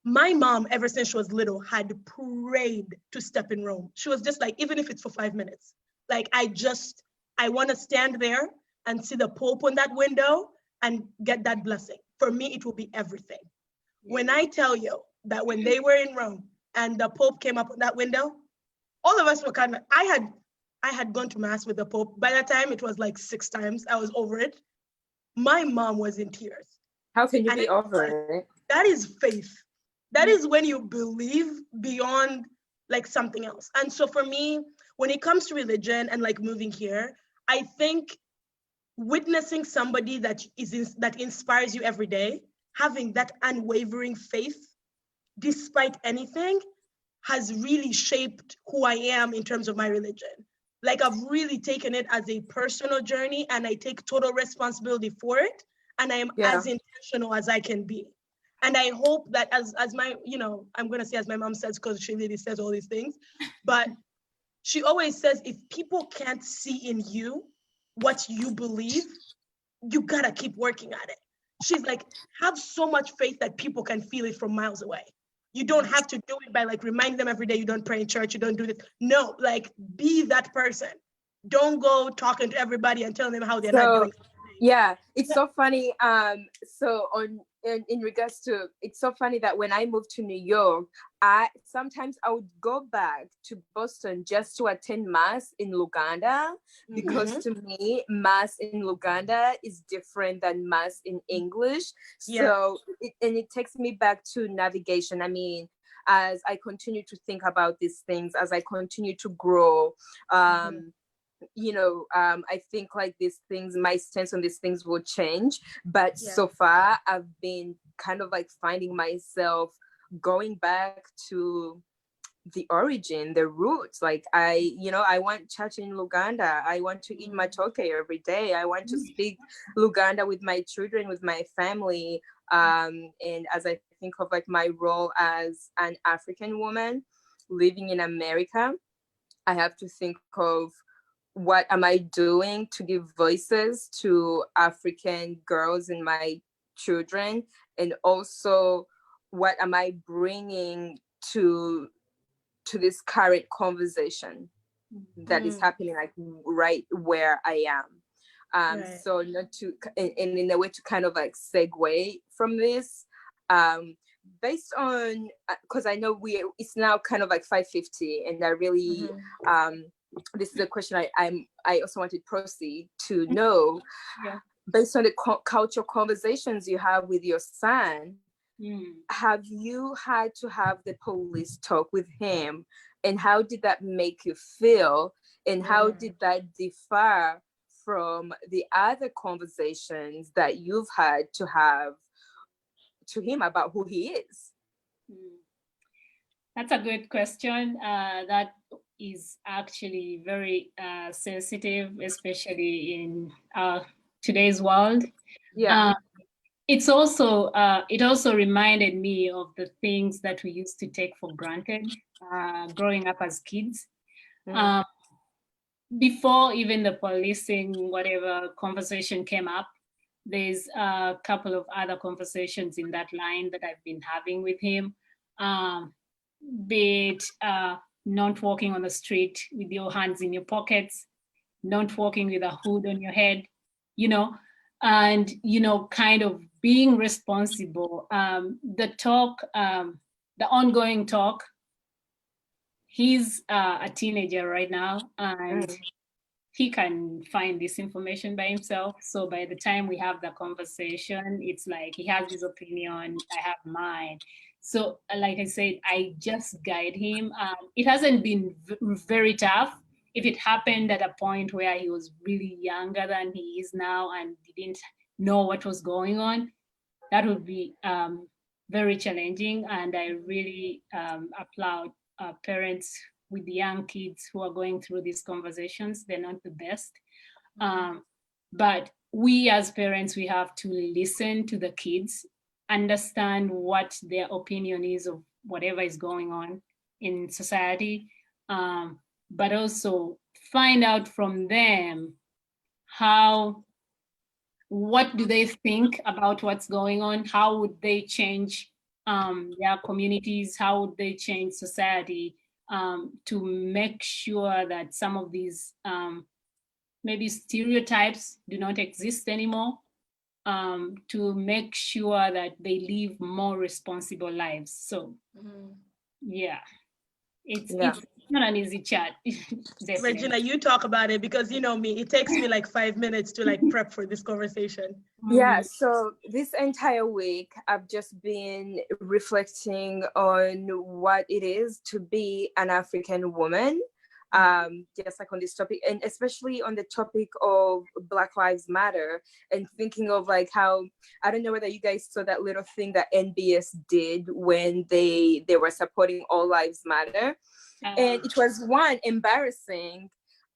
[SPEAKER 1] my mom, ever since she was little, had prayed to step in Rome. She was just like, even if it's for 5 minutes, like I want to stand there and see the Pope on that window and get that blessing. For me, it will be everything. When I tell you that when they were in Rome and the Pope came up on that window, all of us were kind of, I had gone to Mass with the Pope. By that time, it was like 6 times. I was over it. My mom was in tears.
[SPEAKER 2] How can you be over it?
[SPEAKER 1] That is faith. That is when you believe beyond like something else. And so for me, when it comes to religion and like moving here, I think witnessing somebody that inspires you every day, having that unwavering faith despite anything, has really shaped who I am in terms of my religion. Like I've really taken it as a personal journey, and I take total responsibility for it. And I am as intentional as I can be. And I hope that as my, I'm going to say as my mom says, because she really says all these things, but she always says, if people can't see in you what you believe, you got to keep working at it. She's like, have so much faith that people can feel it from miles away. You don't have to do it by like reminding them every day you don't pray in church, you don't do this. No, like be that person. Don't go talking to everybody and telling them how they're not doing something.
[SPEAKER 2] Yeah, it's so funny. So in regards to, it's so funny that when I moved to New York, sometimes I would go back to Boston just to attend Mass in Luganda, because to me, Mass in Luganda is different than Mass in English. So it takes me back to navigation. I mean, as I continue to think about these things, as I continue to grow, I think like these things, my stance on these things will change. But so far, I've been kind of like finding myself going back to the origin, the roots. Like I want church in Luganda. I want to eat matoke every day. I want to speak Luganda with my children, with my family. And as I think of like my role as an African woman living in America, I have to think of what am I doing to give voices to African girls and my children, and also what am I bringing to this current conversation that is happening like right where I am. So not to, and in a way to kind of like segue from this, based on, because I know it's now kind of like 5:50, and I really this is a question I also wanted Procy to know. Based on the cultural conversations you have with your son, have you had to have the police talk with him, and how did that make you feel, and how did that differ from the other conversations that you've had to have to him about who he is?
[SPEAKER 3] That's a great question. That is actually very sensitive, especially in today's world. It also reminded me of the things that we used to take for granted growing up as kids. Before even the policing, whatever conversation came up, there's a couple of other conversations in that line that I've been having with him. Be it not walking on the street with your hands in your pockets, not walking with a hood on your head, and, kind of being responsible. The ongoing talk, he's a teenager right now, and he can find this information by himself. So by the time we have the conversation, it's like he has his opinion, I have mine. So like I said, I just guide him. It hasn't been very tough. If it happened at a point where he was really younger than he is now and didn't know what was going on, that would be very challenging. And I really applaud parents with young kids who are going through these conversations. They're not the best. But we as parents, we have to listen to the kids, understand what their opinion is of whatever is going on in society, but also find out from them what do they think about what's going on? How would they change their communities? How would they change society to make sure that some of these maybe stereotypes do not exist anymore, to make sure that they live more responsible lives. So it's not an easy chat.
[SPEAKER 1] Regina, you talk about it, because you know me, it takes me like 5 minutes to like prep for this conversation.
[SPEAKER 2] So this entire week I've just been reflecting on what it is to be an African woman, just like on this topic, and especially on the topic of Black Lives Matter, and thinking of like how, I don't know whether you guys saw that little thing that NBS did when they were supporting All Lives Matter. And it was one, embarrassing.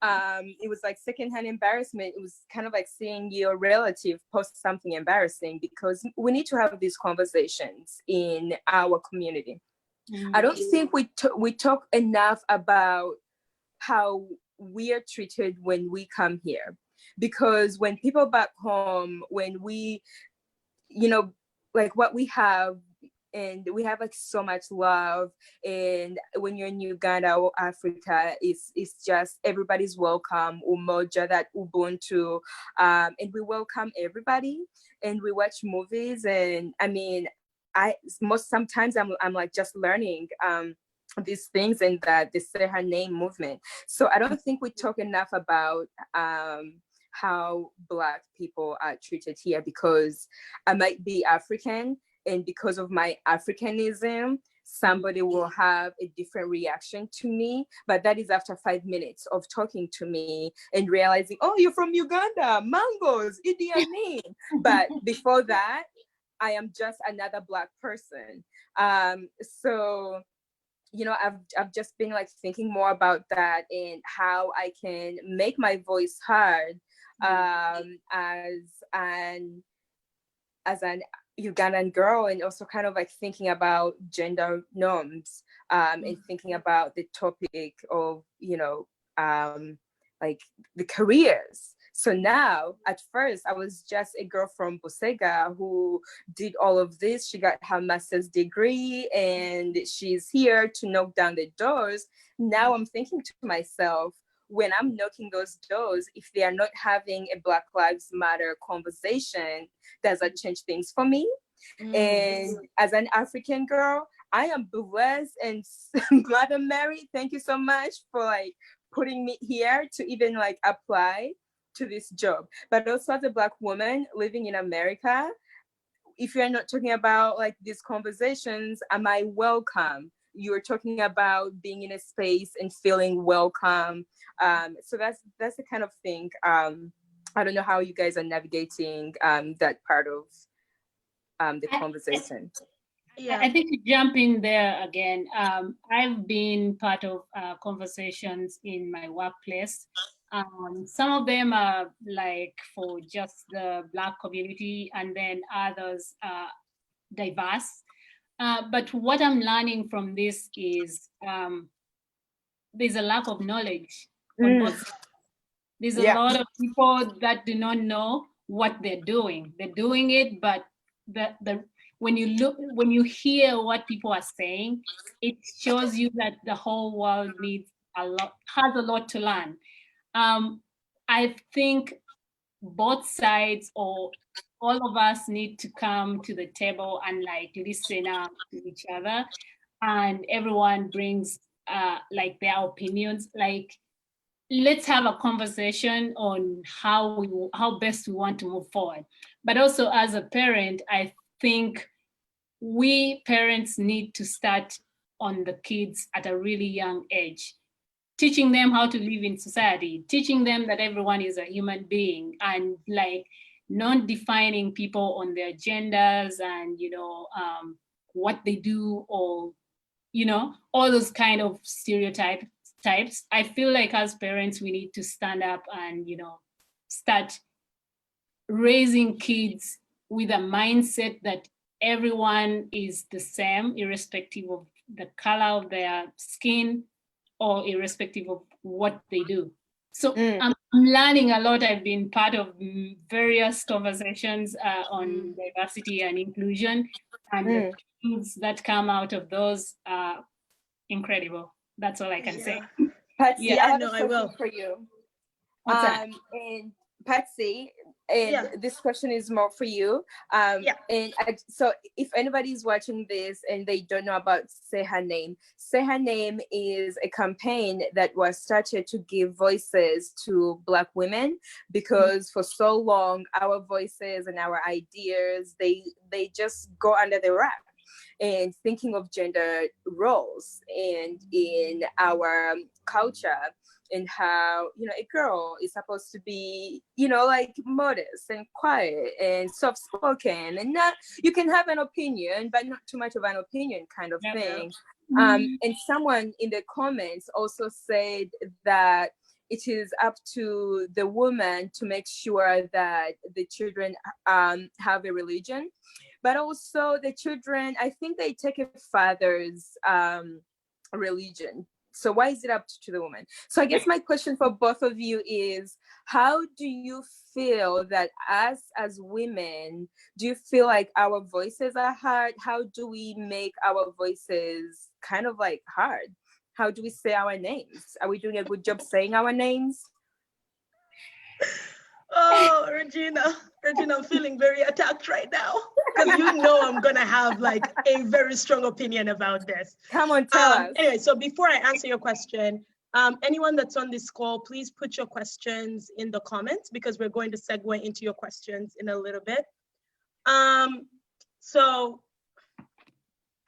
[SPEAKER 2] It was like secondhand embarrassment. It was kind of like seeing your relative post something embarrassing, because we need to have these conversations in our community. I don't think we talk enough about how we are treated when we come here, because when people back home, when we, like what we have, and we have like so much love, and when you're in Uganda or Africa, it's just everybody's welcome, umoja, that ubuntu, and we welcome everybody, and we watch movies, and I mean, sometimes I'm like just learning these things, and that the Say Her Name movement. So I don't think we talk enough about how Black people are treated here, because I might be African, and because of my Africanism, somebody will have a different reaction to me, but that is after 5 minutes of talking to me and realizing, oh, you're from Uganda, mangoes, Idi Amin. But before that, I am just another Black person. So, you know, I've just been like thinking more about that and how I can make my voice heard as an Ugandan girl, and also kind of like thinking about gender norms and thinking about the topic of, you know, like the careers. So now, at first, I was just a girl from Busega who did all of this. She got her master's degree and she's here to knock down the doors. Now I'm thinking to myself, when I'm knocking those doors, if they are not having a Black Lives Matter conversation, does that change things for me? And as an African girl, I am blessed, and Mother Mary, thank you so much for like putting me here to even like apply to this job. But also as a Black woman living in America, if you're not talking about like these conversations, am I welcome? You're talking about being in a space and feeling welcome. So that's the kind of thing. I don't know how you guys are navigating that part of the conversation.
[SPEAKER 1] Yeah.
[SPEAKER 3] I think to jump in there again, I've been part of conversations in my workplace. Some of them are like for just the Black community, and then others are diverse. But what I'm learning from this is there's a lack of knowledge on both sides. There's a lot of people that do not know what they're doing. They're doing it, but when you hear what people are saying, it shows you that the whole world has a lot to learn. I think both sides or all of us need to come to the table and like listen up to each other, and everyone brings like their opinions. Like, let's have a conversation on how best we want to move forward. But also as a parent, I think we parents need to start on the kids at a really young age, teaching them how to live in society, teaching them that everyone is a human being, and like not defining people on their genders and, you know, what they do, or, you know, all those kind of stereotypes. I feel like as parents, we need to stand up and, you know, start raising kids with a mindset that everyone is the same, irrespective of the color of their skin or irrespective of what they do. So I'm learning a lot. I've been part of various conversations on diversity and inclusion, and the things that come out of those are incredible. That's all I can say.
[SPEAKER 2] Patsy, I have a question for you.
[SPEAKER 3] What's that?
[SPEAKER 2] And Patsy, and this question is more for you. So if anybody is watching this and they don't know about Say Her Name is a campaign that was started to give voices to Black women, because for so long our voices and our ideas, they just go under the rug. And thinking of gender roles and in our culture, and how, you know, a girl is supposed to be, you know, like modest and quiet and soft-spoken, and not, you can have an opinion but not too much of an opinion kind of thing. And someone in the comments also said that it is up to the woman to make sure that the children have a religion, but also the children, I think they take a father's religion. So why is it up to the woman? So I guess my question for both of you is, how do you feel that us as women, do you feel like our voices are heard? How do we make our voices kind of like heard? How do we say our names? Are we doing a good job saying our names?
[SPEAKER 1] Oh, Regina, I'm feeling very attacked right now, because you know I'm gonna have like a very strong opinion about this.
[SPEAKER 2] Come on, tell us.
[SPEAKER 1] Anyway, so before I answer your question, anyone that's on this call, please put your questions in the comments, because we're going to segue into your questions in a little bit. So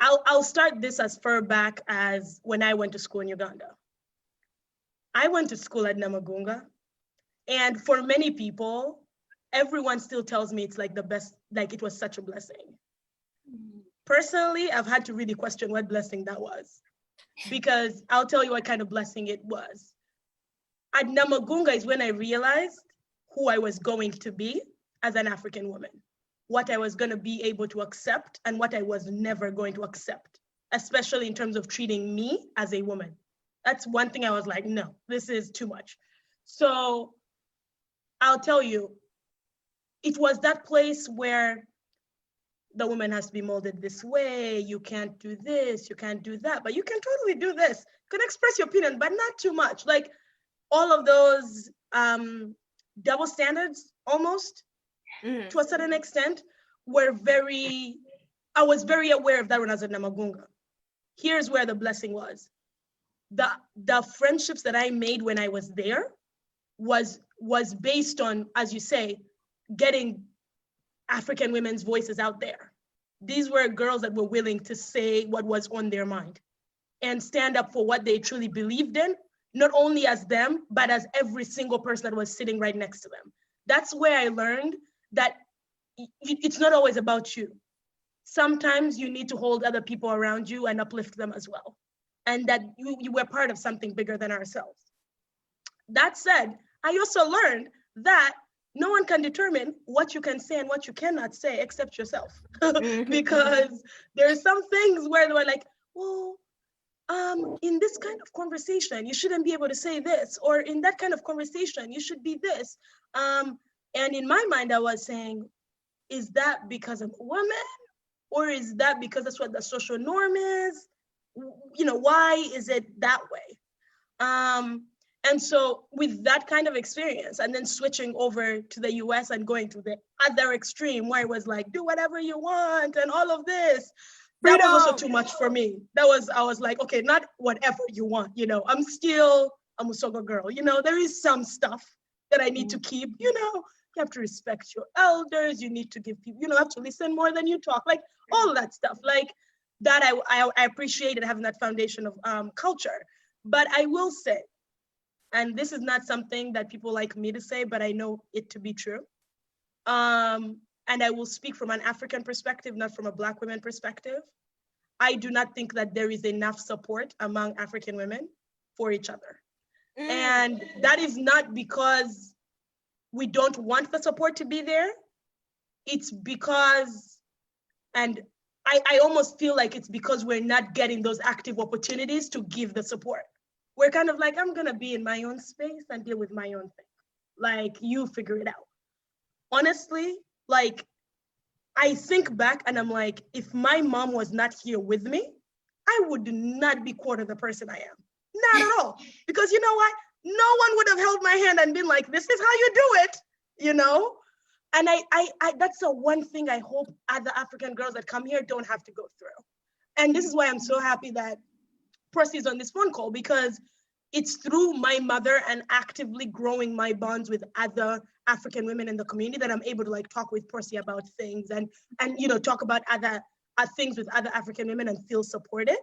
[SPEAKER 1] I'll start this as far back as when I went to school in Uganda. I went to school at Namagunga, and for many people, everyone still tells me it's like the best, like it was such a blessing. Personally, I've had to really question what blessing that was, because I'll tell you what kind of blessing it was. At Namagunga is when I realized who I was going to be as an African woman, what I was going to be able to accept and what I was never going to accept, especially in terms of treating me as a woman. That's one thing I was like, no, this is too much. So I'll tell you, it was that place where the woman has to be molded this way, you can't do this, you can't do that, but you can totally do this. You can express your opinion, but not too much. Like all of those double standards almost, to a certain extent, were I was very aware of that when I was at Namagunga. Here's where the blessing was. The friendships that I made when I was there was based on, as you say, getting African women's voices out there. These were girls that were willing to say what was on their mind and stand up for what they truly believed in, not only as them, but as every single person that was sitting right next to them. That's where I learned that it's not always about you. Sometimes you need to hold other people around you and uplift them as well. And that you were part of something bigger than ourselves. That said, I also learned that no one can determine what you can say and what you cannot say except yourself. Because there are some things where they were like, well, in this kind of conversation, you shouldn't be able to say this, or in that kind of conversation, you should be this. And in my mind, I was saying, is that because I'm a woman? Or is that because that's what the social norm is? You know, why is it that way? And so with that kind of experience, and then switching over to the US and going to the other extreme where it was like, do whatever you want and all of this, that was also too much for me. I was like, okay, not whatever you want, you know, I'm still a Musoga girl, you know, there is some stuff that I need to keep, you know, you have to respect your elders, you need to give people, you know, have to listen more than you talk, like all of that stuff. Like that, I appreciated having that foundation of culture. But I will say, and this is not something that people like me to say, but I know it to be true. And I will speak from an African perspective, not from a Black woman perspective. I do not think that there is enough support among African women for each other. And that is not because we don't want the support to be there. It's because, and I almost feel like it's because we're not getting those active opportunities to give the support. We're kind of like, I'm gonna be in my own space and deal with my own thing. Like, you figure it out. Honestly, like, I think back and I'm like, if my mom was not here with me, I would not be quarter the person I am. Not at all. Because you know what? No one would have held my hand and been like, this is how you do it, you know? And I that's the one thing I hope other African girls that come here don't have to go through. And this is why I'm so happy that Percy is on this phone call, because it's through my mother and actively growing my bonds with other African women in the community that I'm able to like talk with Percy about things and you know, talk about other things with other African women and feel supported.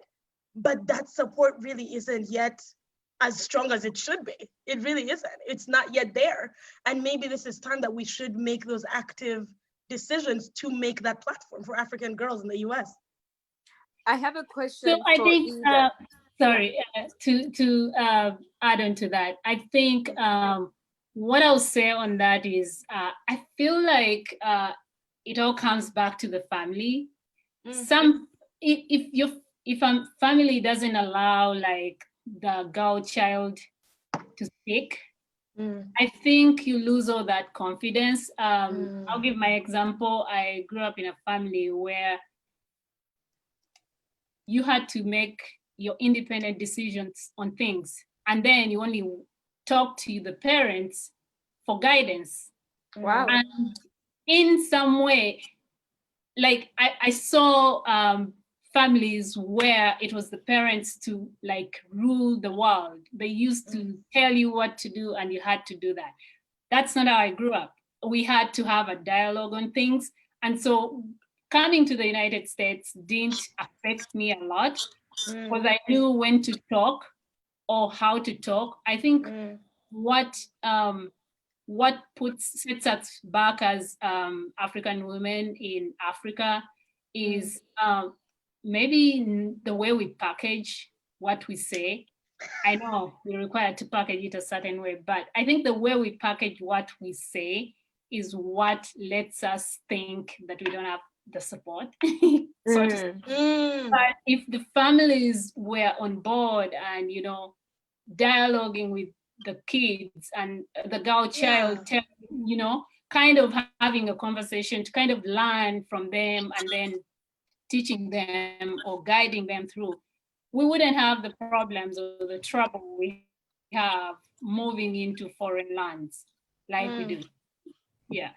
[SPEAKER 1] But that support really isn't yet as strong as it should be. It really isn't. It's not yet there. And maybe this is time that we should make those active decisions to make that platform for African girls in the US.
[SPEAKER 2] I have a question.
[SPEAKER 3] So I think, to add on to that, I think what I'll say on that is, I feel like it all comes back to the family. If a family doesn't allow like the girl child to speak, I think you lose all that confidence. I'll give my example. I grew up in a family where you had to make your independent decisions on things, and then you only talk to the parents for guidance.
[SPEAKER 2] Wow.
[SPEAKER 3] And in some way, like I saw families where it was the parents to like rule the world. They used to tell you what to do and you had to do that. That's not how I grew up. We had to have a dialogue on things. And so coming to the United States didn't affect me a lot because I knew when to talk or how to talk. I think what sets us back as African women in Africa is maybe the way we package what we say. I know we're required to package it a certain way, but I think the way we package what we say is what lets us think that we don't have the support. So to say. But if the families were on board and, you know, dialoguing with the kids and the girl child, you know, kind of having a conversation to kind of learn from them and then teaching them or guiding them through, we wouldn't have the problems or the trouble we have moving into foreign lands like we do. Yeah.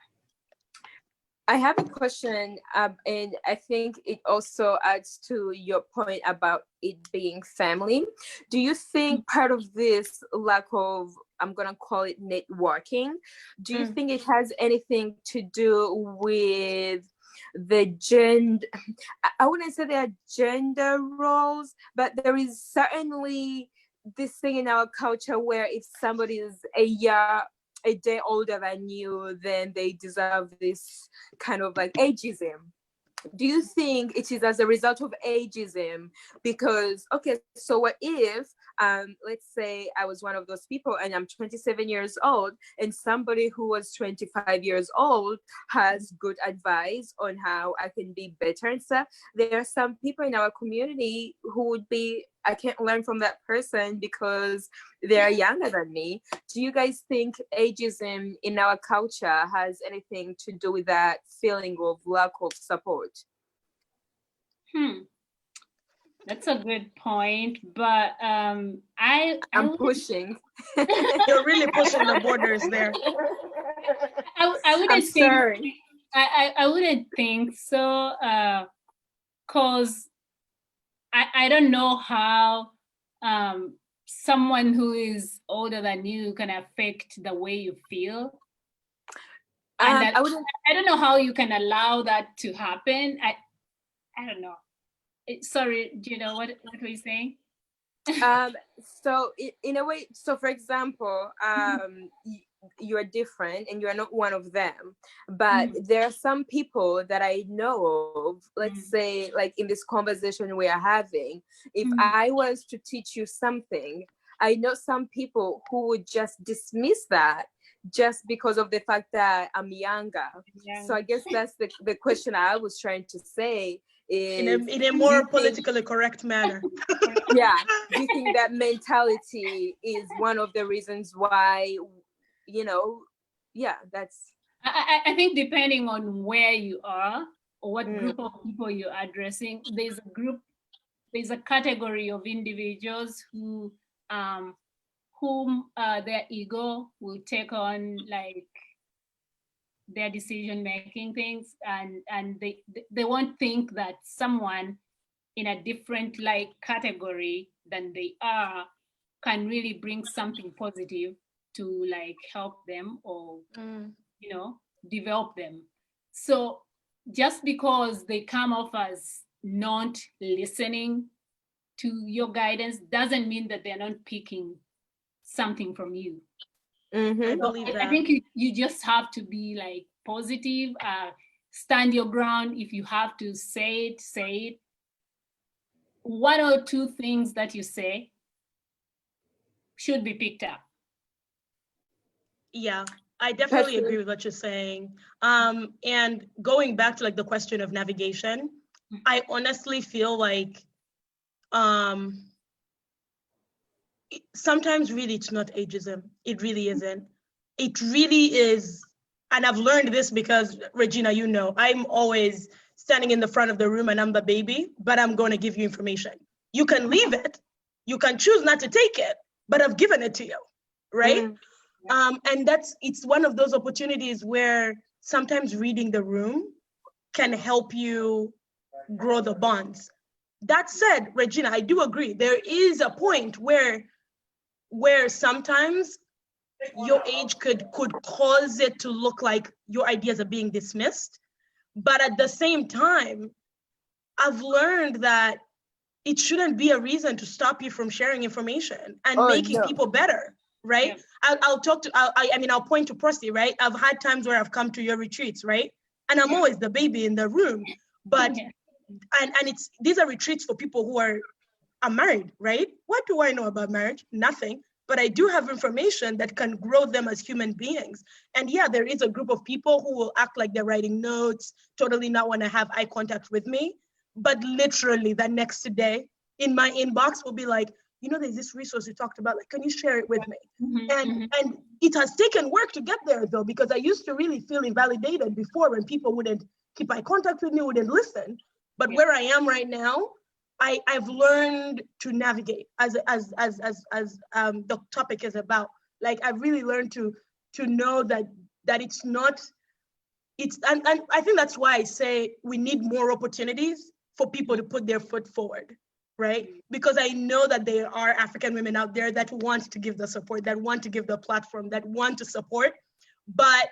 [SPEAKER 2] I have a question, and I think it also adds to your point about it being family. Do you think part of this lack of, I'm gonna call it networking, do you think it has anything to do with the gender? I wouldn't say there are gender roles, but there is certainly this thing in our culture where if somebody is a day older than you, then they deserve this kind of like ageism. Do you think it is as a result of ageism? Because, okay, so what if, let's say I was one of those people and I'm 27 years old and somebody who was 25 years old has good advice on how I can be better and stuff. There are some people in our community who would be, I can't learn from that person because they're younger than me. Do you guys think ageism in our culture has anything to do with that feeling of lack of support?
[SPEAKER 3] That's a good point, but I'm
[SPEAKER 2] pushing.
[SPEAKER 1] You're really pushing the borders there.
[SPEAKER 3] I wouldn't think. I wouldn't think so, cause I don't know how someone who is older than you can affect the way you feel. And I don't know how you can allow that to happen. I don't know. Sorry, do you know what were you saying?
[SPEAKER 2] So in a way, so for example, you are different and you are not one of them, but there are some people that I know of, let's say like in this conversation we are having, if I was to teach you something, I know some people who would just dismiss that just because of the fact that I'm younger. So I guess that's the question I was trying to say is
[SPEAKER 1] in a more politically correct manner.
[SPEAKER 2] Yeah, do you think that mentality is one of the reasons why, you know, that's...
[SPEAKER 3] I think depending on where you are or what group of people you're addressing, there's a category of individuals who whom their ego will take on like their decision-making things, and they won't think that someone in a different like category than they are can really bring something positive to like help them or you know, develop them. So just because they come off as not listening to your guidance doesn't mean that they're not picking something from you.
[SPEAKER 1] I believe that.
[SPEAKER 3] I think you just have to be like positive, stand your ground. If you have to say it. One or two things that you say should be picked up.
[SPEAKER 1] Yeah, I definitely agree with what you're saying. And going back to like the question of navigation, I honestly feel like sometimes really it's not ageism. It really isn't. It really is. And I've learned this because, Regina, you know, I'm always standing in the front of the room and I'm the baby, but I'm going to give you information. You can leave it. You can choose not to take it, but I've given it to you, right? And it's one of those opportunities where sometimes reading the room can help you grow the bonds. That said, Regina, I do agree. There is a point where sometimes your age could cause it to look like your ideas are being dismissed. But at the same time, I've learned that it shouldn't be a reason to stop you from sharing information and making people better, right? Yeah. I'll point to Percy, right? I've had times where I've come to your retreats, right? And I'm always the baby in the room, but, and these are retreats for people who are married, right? What do I know about marriage? Nothing, but I do have information that can grow them as human beings. And yeah, there is a group of people who will act like they're writing notes, totally not want to have eye contact with me. But literally the next day in my inbox will be like, there's this resource you talked about, like, can you share it with me? And it has taken work to get there though, because I used to really feel invalidated before when people wouldn't keep eye contact with me, wouldn't listen. But where I am right now, I've learned to navigate as the topic is about. Like, I've really learned to know that it's not, and I think that's why I say we need more opportunities for people to put their foot forward, right? Because I know that there are African women out there that want to give the support, that want to give the platform, that want to support, but,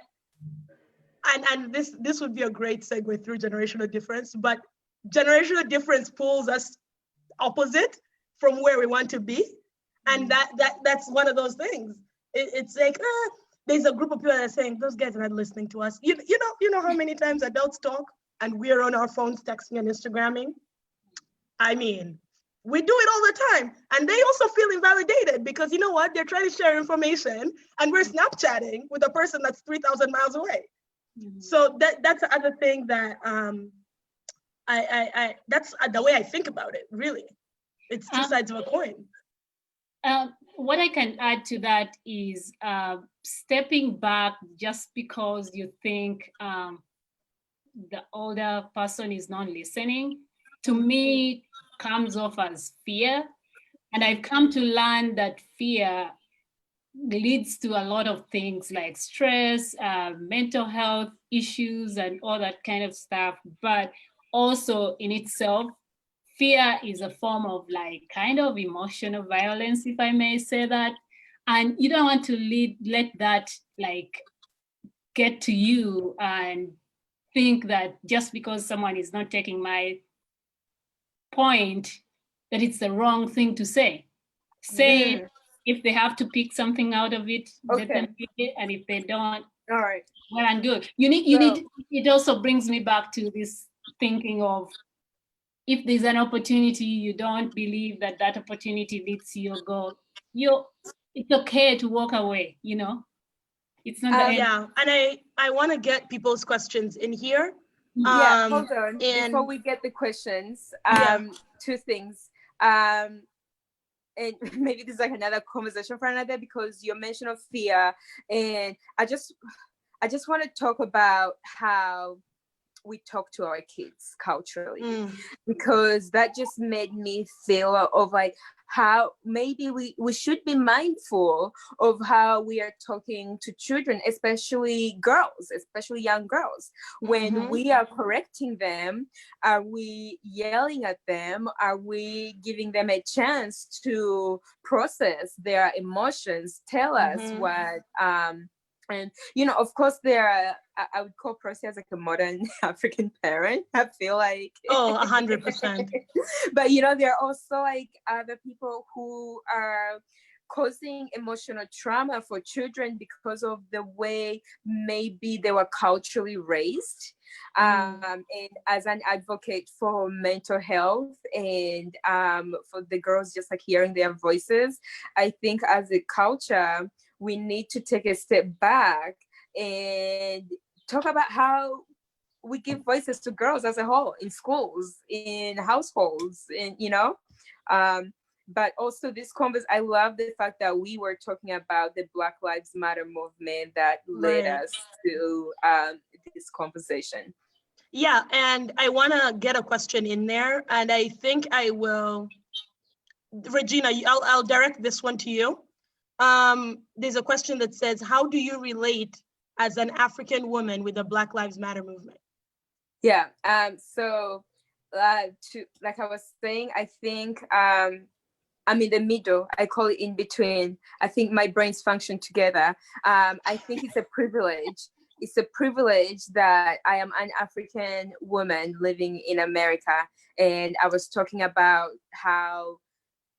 [SPEAKER 1] and this would be a great segue through generational difference, but generational difference pulls us opposite from where we want to be. And that's one of those things. It's like, there's a group of people that are saying, those guys are not listening to us. You know how many times adults talk and we're on our phones texting and Instagramming? I mean, we do it all the time. And they also feel invalidated because you know what? They're trying to share information and we're Snapchatting with a person that's 3,000 miles away. So that's the other thing that I that's the way I think about it, really. It's two sides of a coin.
[SPEAKER 3] What I can add to that is stepping back just because you think the older person is not listening, to me, comes off as fear. And I've come to learn that fear leads to a lot of things like stress, mental health issues, and all that kind of stuff. But also in itself, fear is a form of like kind of emotional violence, if I may say that. And you don't want to let that like get to you and think that just because someone is not taking my point, that it's the wrong thing to say. Say it. If they have to pick something out of it, let them pick it. And if they don't,
[SPEAKER 2] all right,
[SPEAKER 3] well and good. You need, it also brings me back to this thinking of, if there's an opportunity, you don't believe that opportunity leads to your goal, it's okay to walk away, It's not the end.
[SPEAKER 1] Yeah, and I want to get people's questions in here.
[SPEAKER 2] Yeah, hold on. Before we get the questions, two things. And maybe this is like another conversation for another, because you mentioned of fear, and I just want to talk about how we talk to our kids culturally, because that just made me feel of like how maybe we should be mindful of how we are talking to children, especially girls, especially young girls. When we are correcting them, are we yelling at them? Are we giving them a chance to process their emotions, tell us what and of course I would call Percy as like a modern African parent, I feel like.
[SPEAKER 1] 100%.
[SPEAKER 2] But there are also like other people who are causing emotional trauma for children because of the way maybe they were culturally raised. And as an advocate for mental health and for the girls, just like hearing their voices, I think as a culture, we need to take a step back and talk about how we give voices to girls as a whole, in schools, in households, and but also this I love the fact that we were talking about the Black Lives Matter movement that led us to this conversation.
[SPEAKER 1] Yeah, and I want to get a question in there, and I think I will, Regina, I'll direct this one to you. There's a question that says, how do you relate as an African woman with the Black Lives Matter movement?
[SPEAKER 2] Yeah, so like I was saying, I think I'm in the middle. I call it in between. I think my brains function together. I think it's a privilege it's a privilege that I am an African woman living in America. And I was talking about how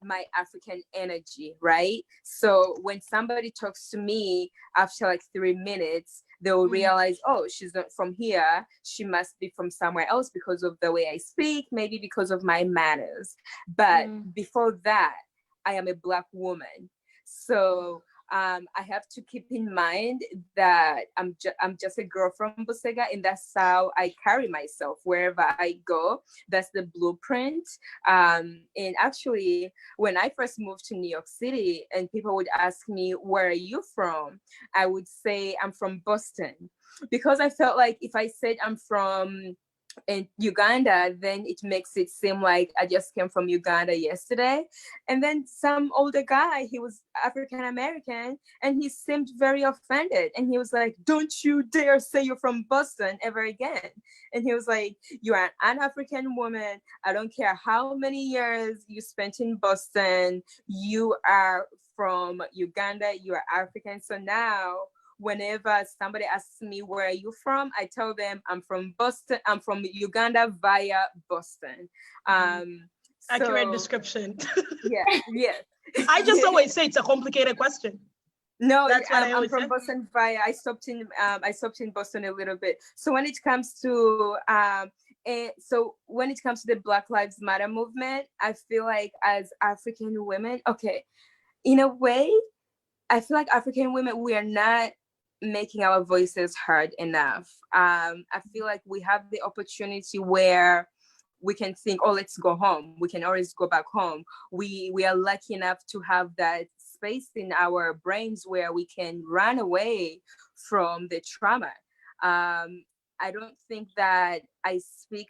[SPEAKER 2] my African energy, right? So when somebody talks to me after like 3 minutes, they'll realize, oh, she's not from here. She must be from somewhere else because of the way I speak, maybe because of my manners. But before that, I am a Black woman. So I have to keep in mind that I'm just a girl from Busega, and that's how I carry myself wherever I go. That's the blueprint. And actually, when I first moved to New York City and people would ask me, where are you from? I would say I'm from Boston, because I felt like if I said I'm from in Uganda, then it makes it seem like I just came from Uganda yesterday. And then some older guy, he was African American, and he seemed very offended. And he was like, don't you dare say you're from Boston ever again. And he was like, you are an African woman. I don't care how many years you spent in Boston. You are from Uganda. You are African. So now, whenever somebody asks me, where are you from? I tell them I'm from Boston. I'm from Uganda via Boston.
[SPEAKER 1] Accurate description.
[SPEAKER 2] Yeah.
[SPEAKER 1] I just always say it's a complicated question.
[SPEAKER 2] No,
[SPEAKER 1] that's what
[SPEAKER 2] I'm from Boston via. I stopped in Boston a little bit. So when it comes to the Black Lives Matter movement, I feel like as African women, okay, in a way, I feel like African women, we are not making our voices heard enough. I feel like we have the opportunity where we can think, oh, let's go home. We can always go back home. We are lucky enough to have that space in our brains where we can run away from the trauma. I don't think that I speak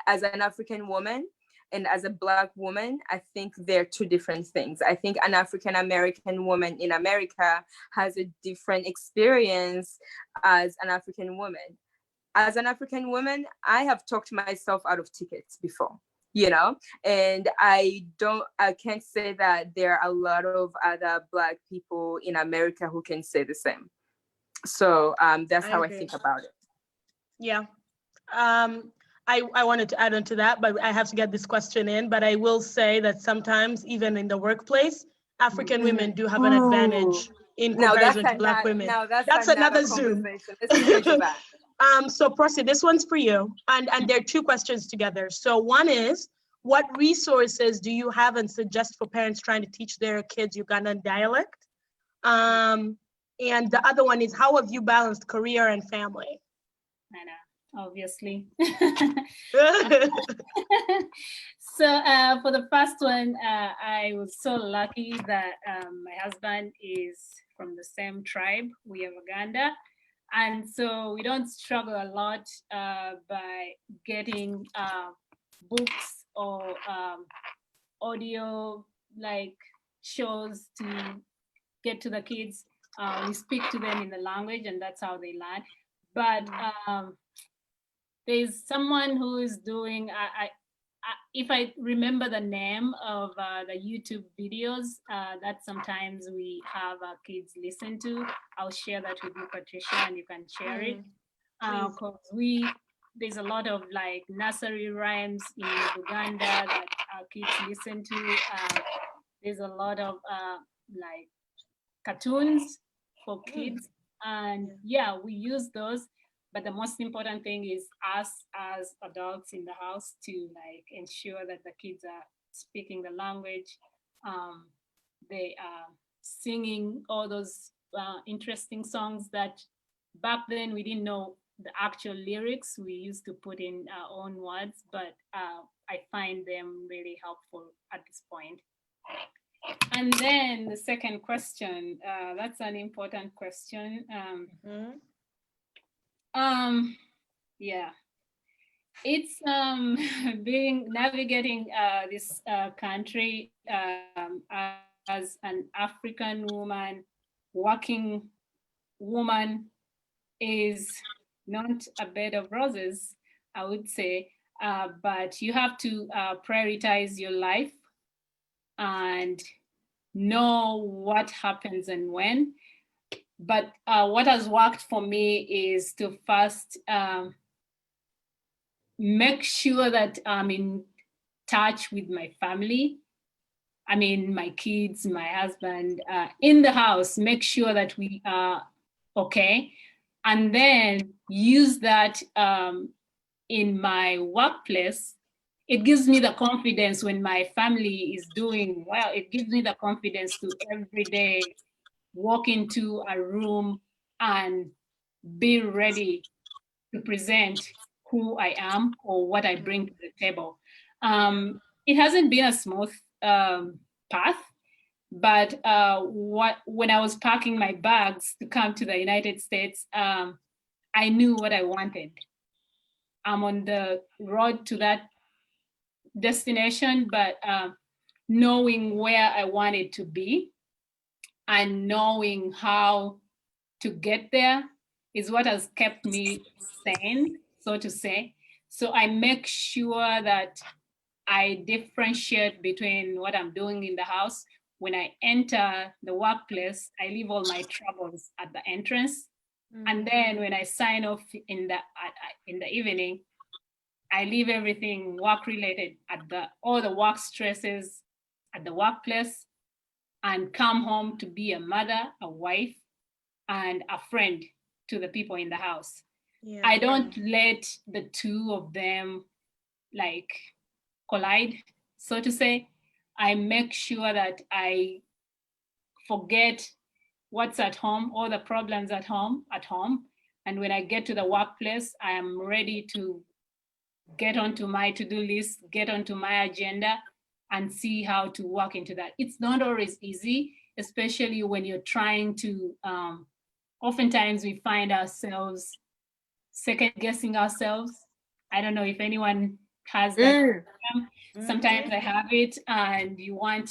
[SPEAKER 2] as an African woman and as a Black woman. I think they're two different things. I think an African American woman in America has a different experience as an African woman. As an African woman, I have talked myself out of tickets before, and I can't say that there are a lot of other Black people in America who can say the same. So that's how I think about it.
[SPEAKER 1] Yeah. I wanted to add on to that, but I have to get this question in. But I will say that sometimes, even in the workplace, African women do have an advantage in comparison to Black women.
[SPEAKER 2] Now
[SPEAKER 1] that's another Zoom. So Prosi, this one's for you. And there are two questions together. So one is, what resources do you have and suggest for parents trying to teach their kids Ugandan dialect? And the other one is, how have you balanced career and family?
[SPEAKER 3] I know. Obviously. So for the first one, I was so lucky that my husband is from the same tribe. We are Uganda. And so we don't struggle a lot by getting books or audio like shows to get to the kids. We speak to them in the language, and that's how they learn. But there's someone who is doing, if I remember the name of the YouTube videos that sometimes we have our kids listen to, I'll share that with you, Patricia, and you can share it. Because there's a lot of like nursery rhymes in Uganda that our kids listen to. There's a lot of like cartoons for kids. And yeah, we use those. But the most important thing is us as adults in the house to like ensure that the kids are speaking the language. They are singing all those interesting songs that back then we didn't know the actual lyrics. We used to put in our own words, but I find them really helpful at this point. And then the second question, that's an important question. Yeah, it's navigating this country as an African woman, working woman, is not a bed of roses, I would say, but you have to prioritize your life and know what happens and when. But what has worked for me is to first make sure that I'm in touch with my family. I mean, my kids, my husband, in the house, make sure that we are okay. And then use that in my workplace. It gives me the confidence when my family is doing well. It gives me the confidence to every day walk into a room and be ready to present who I am or what I bring to the table. It hasn't been a smooth path, but when I was packing my bags to come to the United States, I knew what I wanted. I'm on the road to that destination, but knowing where I wanted to be and knowing how to get there is what has kept me sane, so to say. So I make sure that I differentiate between what I'm doing in the house. When I enter the workplace, I leave all my troubles at the entrance. And then when I sign off in the evening, I leave everything work related all the work stresses at the workplace and come home to be a mother, a wife, and a friend to the people in the house. Yeah. I don't let the two of them like collide, so to say. I make sure that I forget what's at home, all the problems at home. And when I get to the workplace, I am ready to get onto my to-do list, get onto my agenda, and see how to walk into that. It's not always easy, especially when you're trying to, oftentimes we find ourselves second guessing ourselves. I don't know if anyone has that. Sometimes I have it, and you want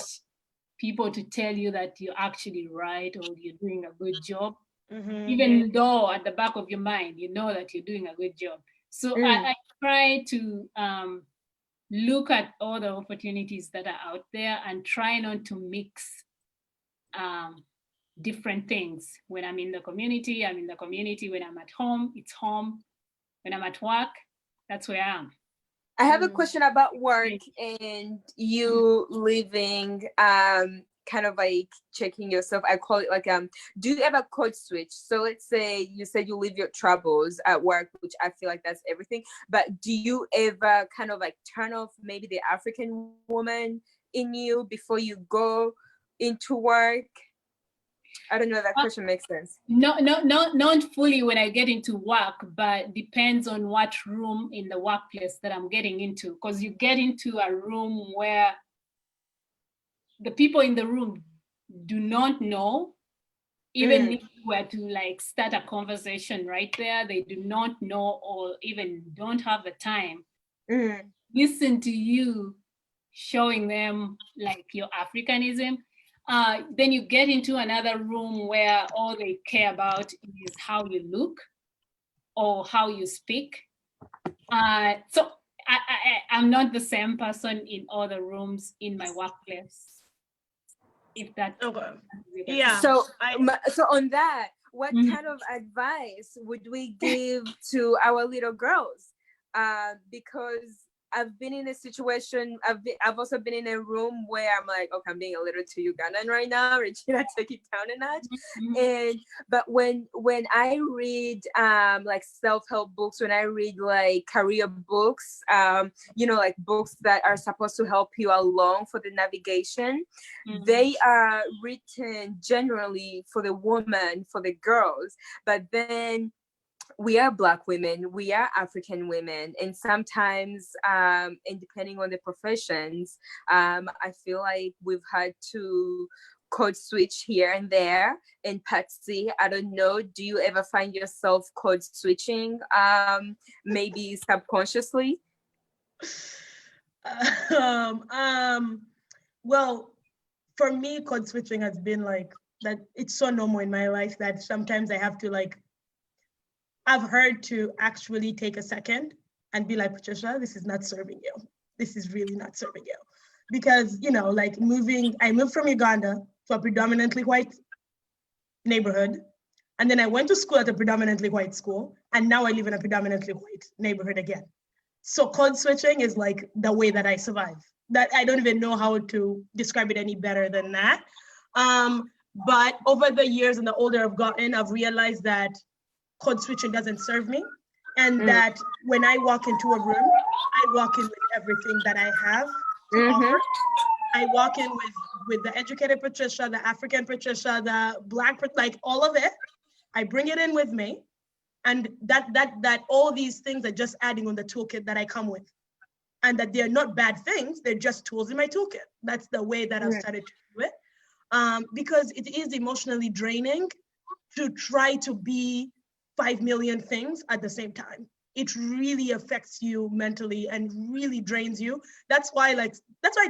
[SPEAKER 3] people to tell you that you're actually right or you're doing a good job, even though at the back of your mind, you know that you're doing a good job. So I try to look at all the opportunities that are out there and try not to mix different things. When I'm in the community, I'm in the community. When I'm at home, it's home. When I'm at work, that's where I am.
[SPEAKER 2] I have a question about work and you living kind of like checking yourself. I call it like do you ever code switch? So let's say you said you leave your troubles at work, which I feel like that's everything, but do you ever kind of like turn off maybe the African woman in you before you go into work? I don't know if that question makes sense.
[SPEAKER 3] No, not fully when I get into work, but depends on what room in the workplace that I'm getting into. Because you get into a room where the people in the room do not know, even if you were to like start a conversation right there, they do not know or even don't have the time. Listen to you showing them like your Africanism. Then you get into another room where all they care about is how you look or how you speak. So I'm not the same person in all the rooms in my workplace. If that
[SPEAKER 1] okay. Yeah.
[SPEAKER 2] So on that, what kind of advice would we give to our little girls? Because I've been in a situation, I've also been in a room where I'm like, okay, I'm being a little too Ugandan right now, Regina, take it down a notch. But when I read like self-help books, when I read like career books, you know, like books that are supposed to help you along for the navigation, they are written generally for the woman, for the girls, but then we are Black women, we are African women, and sometimes, and depending on the professions, I feel like we've had to code switch here and there. And Patsy, I don't know, do you ever find yourself code switching, maybe subconsciously?
[SPEAKER 1] Well, for me, code switching has been like that. It's so normal in my life that sometimes I have to like, I've heard to actually take a second and be like, Patricia, this is not serving you. This is really not serving you. Because, you know, like I moved from Uganda to a predominantly white neighborhood. And then I went to school at a predominantly white school, and now I live in a predominantly white neighborhood again. So code switching is like the way that I survive. That I don't even know how to describe it any better than that. But over the years and the older I've gotten, I've realized that code switching doesn't serve me. And that when I walk into a room, I walk in with everything that I have to offer. I walk in with the educated Patricia, the African Patricia, the Black, like all of it. I bring it in with me. And that all these things are just adding on the toolkit that I come with. And that they're not bad things, they're just tools in my toolkit. That's the way that I've started to do it. Because it is emotionally draining to try to be 5 million things at the same time. It really affects you mentally and really drains you. That's why I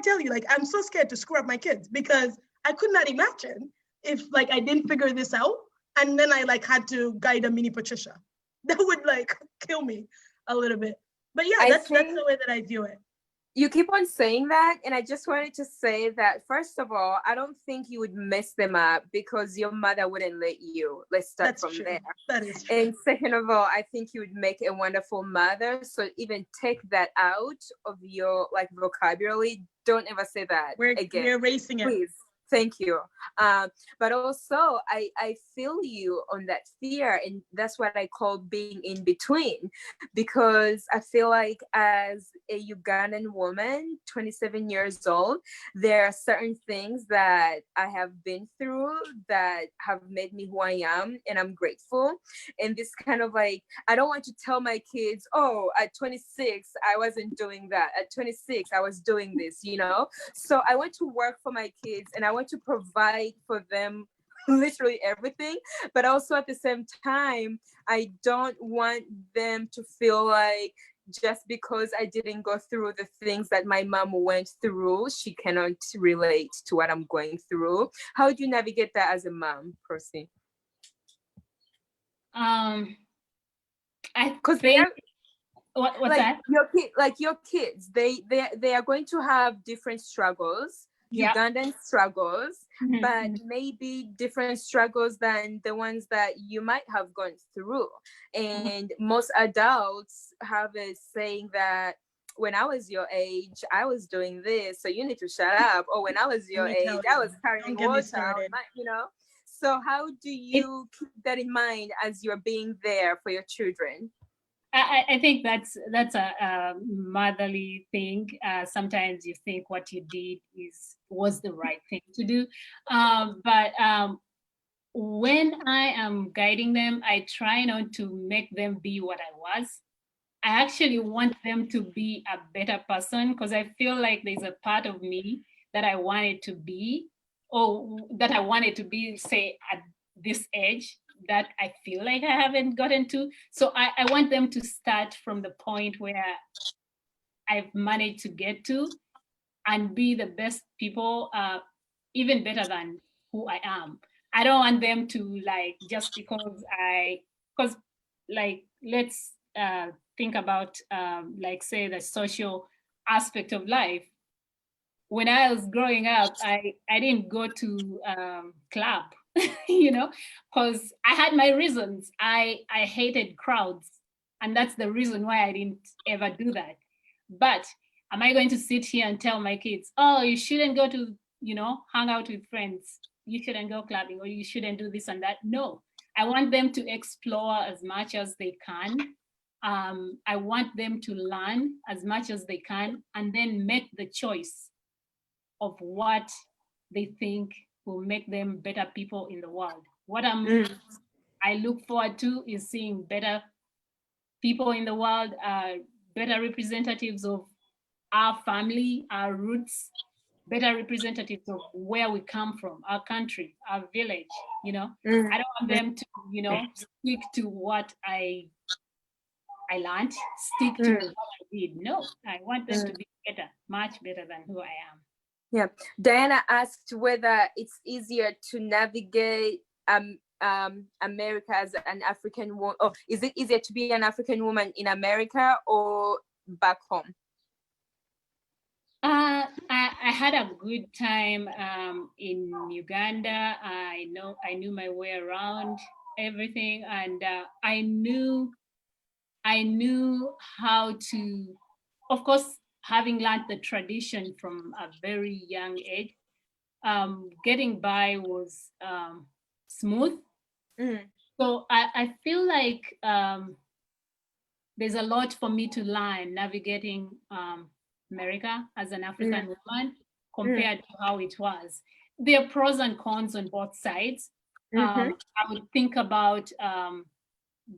[SPEAKER 1] tell you, like, I'm so scared to screw up my kids, because I could not imagine if like I didn't figure this out and then I like had to guide a mini Patricia. That would like kill me a little bit. But yeah, that's the way that I view it.
[SPEAKER 2] You keep on saying that, and I just wanted to say that, first of all, I don't think you would mess them up because your mother wouldn't let you. Let's start from there.
[SPEAKER 1] That is true.
[SPEAKER 2] And second of all, I think you would make a wonderful mother. So even take that out of your like vocabulary. Don't ever say that again.
[SPEAKER 1] We're erasing it.
[SPEAKER 2] Please. Thank you. But also, I feel you on that fear, and that's what I call being in between, because I feel like as a Ugandan woman, 27 years old, there are certain things that I have been through that have made me who I am, and I'm grateful. And this kind of like, I don't want to tell my kids, oh, at 26, I wasn't doing that. At 26, I was doing this, you know? So I want to work for my kids, and I want to provide for them literally everything, but also at the same time, I don't want them to feel like just because I didn't go through the things that my mom went through, she cannot relate to what I'm going through. How do you navigate that as a mom, Percy?
[SPEAKER 3] Because what's
[SPEAKER 2] like
[SPEAKER 3] that?
[SPEAKER 2] Your kids, they are going to have different struggles. Ugandan struggles, but maybe different struggles than the ones that you might have gone through. And most adults have a saying that when I was your age, I was doing this, so you need to shut up. Or when I was your age, I was carrying water, you know. So how do you keep that in mind as you're being there for your children?
[SPEAKER 3] I think that's a motherly thing. Sometimes you think what you did was the right thing to do, but when I am guiding them, I try not to make them be what I was. I actually want them to be a better person, because I feel like there's a part of me that I wanted to be, or that I wanted to be, say, at this age, that I feel like I haven't gotten to. So I want them to start from the point where I've managed to get to, and be the best people, even better than who I am. I don't want them to like, just because like, let's think about like, say, the social aspect of life. When I was growing up, I didn't go to club, you know, because I had my reasons. I hated crowds, and that's the reason why I didn't ever do that. But am I going to sit here and tell my kids, oh, you shouldn't go to, you know, hang out with friends, you shouldn't go clubbing, or you shouldn't do this and that? No, I want them to explore as much as they can. I want them to learn as much as they can, and then make the choice of what they think will make them better people in the world. What I look forward to is seeing better people in the world, better representatives of our family, our roots, better representatives of where we come from, our country, our village, you know. I don't want them to, you know, stick to what I learned, stick to what I did. No, I want them to be better, much better than who I am.
[SPEAKER 2] Yeah. Diana asked whether it's easier to navigate America as an African woman, or is it easier to be an African woman in America or back home?
[SPEAKER 3] I had a good time in Uganda. I knew my way around. everything, and I knew how to, of course, having learned the tradition from a very young age, getting by was smooth.
[SPEAKER 2] Mm,
[SPEAKER 3] So I feel like there's a lot for me to learn navigating America as an African woman
[SPEAKER 2] mm,
[SPEAKER 3] compared to how it was. There are pros and cons on both sides.
[SPEAKER 2] mm-hmm.
[SPEAKER 3] I would think about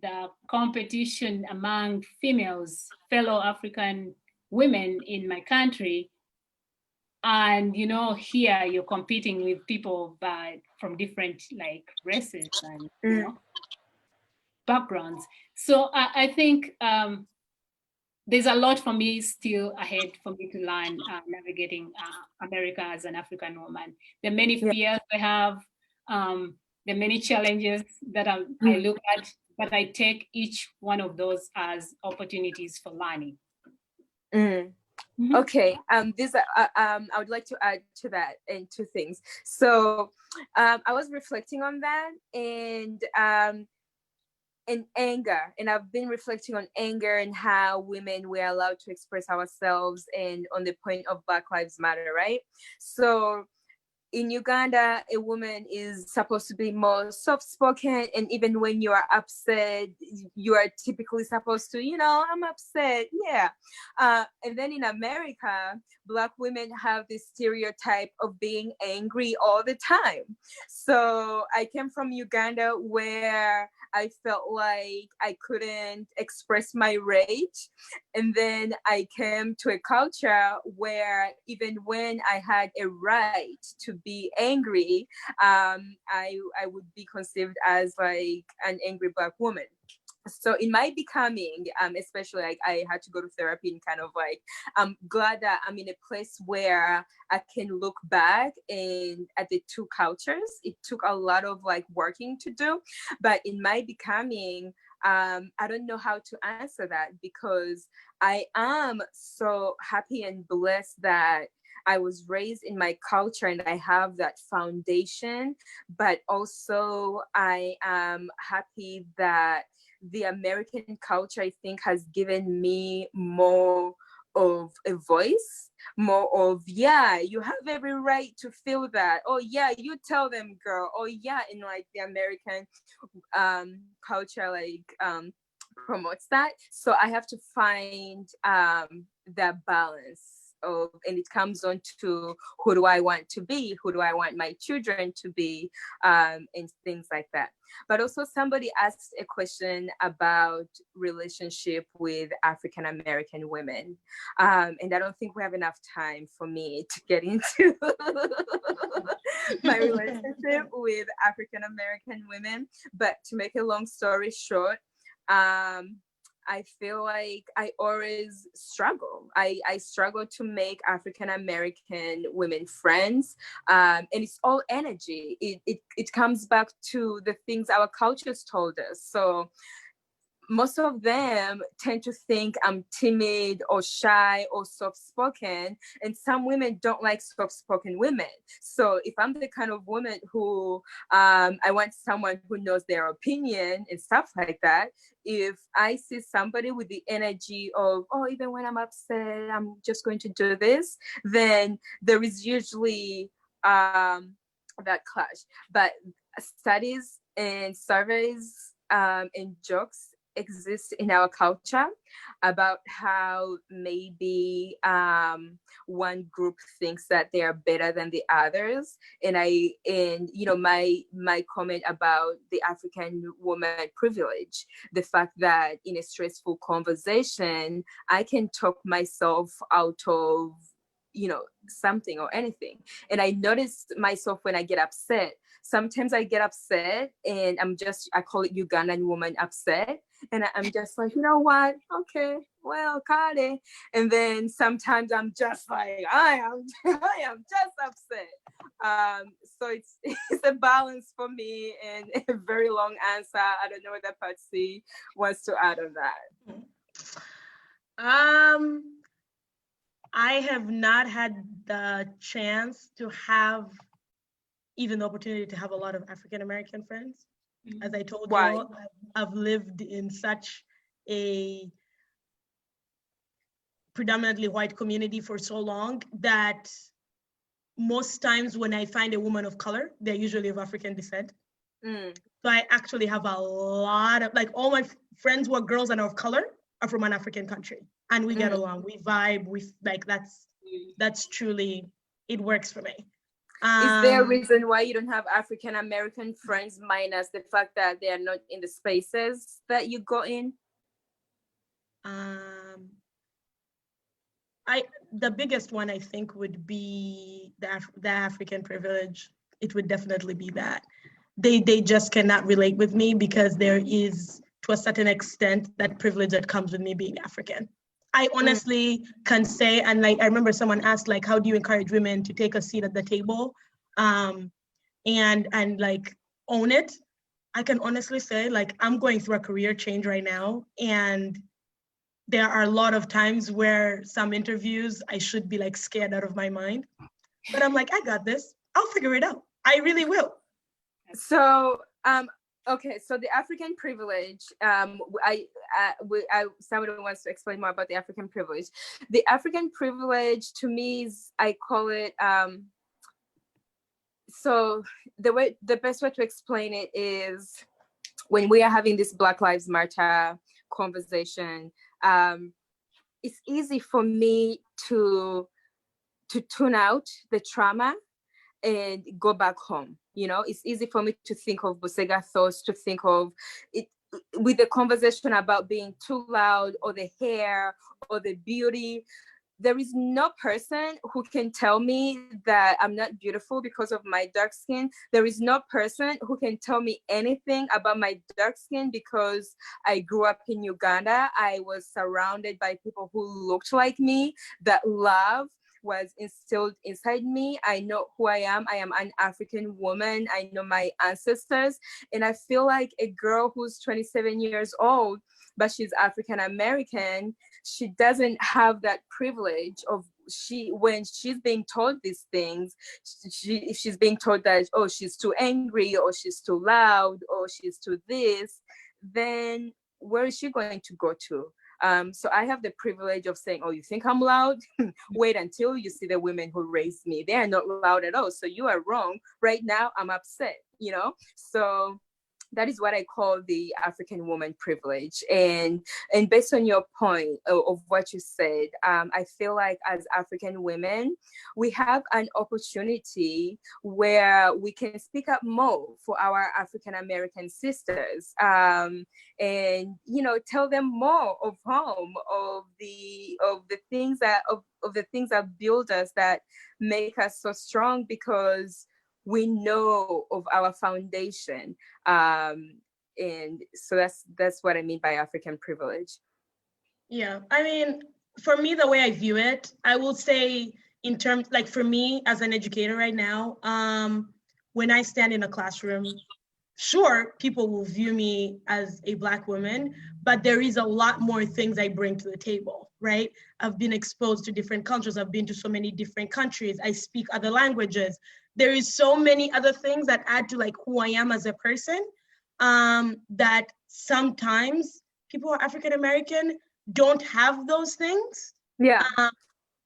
[SPEAKER 3] the competition among females, fellow African women in my country. And here you're competing with people from different like races and backgrounds. So I think there's a lot for me still ahead for me to learn navigating America as an African woman. There are many
[SPEAKER 2] Yeah.
[SPEAKER 3] fears I have, there are many challenges that I look at, but I take each one of those as opportunities for learning.
[SPEAKER 2] Mm.
[SPEAKER 3] Mhm.
[SPEAKER 2] Okay. I would like to add to that in two things. So, I was reflecting on that, and anger, and I've been reflecting on anger and how women were allowed to express ourselves, and on the point of Black Lives Matter, right? So in Uganda, a woman is supposed to be more soft-spoken, and even when you are upset, you are typically supposed to, I'm upset, yeah. And then in America, Black women have this stereotype of being angry all the time. So I came from Uganda, where I felt like I couldn't express my rage. And then I came to a culture where even when I had a right to be angry, I would be conceived as like an angry Black woman. So in my becoming, especially like I had to go to therapy, and kind of like, I'm glad that I'm in a place where I can look back and at the two cultures. It took a lot of like working to do, but in my becoming, I don't know how to answer that, because I am so happy and blessed that I was raised in my culture and I have that foundation, but also I am happy that the American culture, I think, has given me more of a voice, more of, yeah, you have every right to feel that. Oh yeah, you tell them, girl. Oh yeah, in like the American culture, like promotes that. So I have to find that balance of, and it comes on to, who do I want to be, who do I want my children to be, and things like that. But also, somebody asked a question about relationship with African American women, and I don't think we have enough time for me to get into my relationship with African American women. But to make a long story short, I feel like I always struggle. I struggle to make African American women friends, and it's all energy. It comes back to the things our cultures told us. So most of them tend to think I'm timid or shy or soft-spoken, and some women don't like soft-spoken women. So if I'm the kind of woman who I want someone who knows their opinion and stuff like that, if I see somebody with the energy of, oh, even when I'm upset, I'm just going to do this, then there is usually that clash. But studies and surveys and jokes exist in our culture about how maybe one group thinks that they are better than the others, and my comment about the African woman privilege, the fact that in a stressful conversation I can talk myself out of something or anything. And I notice myself when I get upset. Sometimes I get upset and I call it Ugandan woman upset. And I'm just like, you know what? Okay, well, Kade. And then sometimes I'm just like, I am just upset. So it's a balance for me, and a very long answer. I don't know whether Patsy wants to add on that.
[SPEAKER 1] I have not had the chance to have even the opportunity to have a lot of African American friends. As I told
[SPEAKER 2] Why?
[SPEAKER 1] you, I've lived in such a predominantly white community for so long that most times when I find a woman of color, they're usually of African descent. So I actually have a lot of, like, all my friends who are girls and are of color are from an African country, and we get along, we vibe, we like, that's truly, it works for me.
[SPEAKER 2] Is there a reason why you don't have African American friends, minus the fact that they are not in the spaces that you go in?
[SPEAKER 1] The biggest one I think would be the African privilege. It would definitely be that. They just cannot relate with me because there is, to a certain extent, that privilege that comes with me being African. I honestly can say, and like, I remember someone asked, like, how do you encourage women to take a seat at the table and like own it? I can honestly say, like, I'm going through a career change right now, and there are a lot of times where some interviews I should be like scared out of my mind, but I'm like, I got this. I'll figure it out. I really will.
[SPEAKER 2] So, okay, so the African privilege, somebody wants to explain more about the African privilege. The African privilege to me is, I call it, so the best way to explain it is when we are having this Black Lives Matter conversation, it's easy for me to tune out the trauma and go back home. You know, it's easy for me to think of Busega thoughts, to think of it with the conversation about being too loud, or the hair, or the beauty. There is no person who can tell me that I'm not beautiful because of my dark skin. There is no person who can tell me anything about my dark skin because I grew up in Uganda. I was surrounded by people who looked like me. That love was instilled inside me. I know who I am. I am an African woman. I know my ancestors. And I feel like a girl who's 27 years old, but she's African American, she doesn't have that privilege of, when she's being told these things, if she's being told that, oh, she's too angry, or she's too loud, or she's too this, then where is she going to go to? So I have the privilege of saying, oh, you think I'm loud? Wait until you see the women who raised me. They are not loud at all. So you are wrong. Right now, I'm upset, you know? So that is what I call the African woman privilege. And based on your point of what you said, I feel like as African women, we have an opportunity where we can speak up more for our African American sisters, and, you know, tell them more of home, of the things that build us, that make us so strong, because we know of our foundation. And so that's what I mean by African privilege.
[SPEAKER 1] Yeah, I mean, for me, the way I view it, I will say, in terms, like, for me as an educator right now, when I stand in a classroom, sure, people will view me as a Black woman, but there is a lot more things I bring to the table, right? I've been exposed to different cultures. I've been to so many different countries. I speak other languages. There is so many other things that add to, like, who I am as a person, that sometimes people who are African American don't have those things.
[SPEAKER 2] Yeah.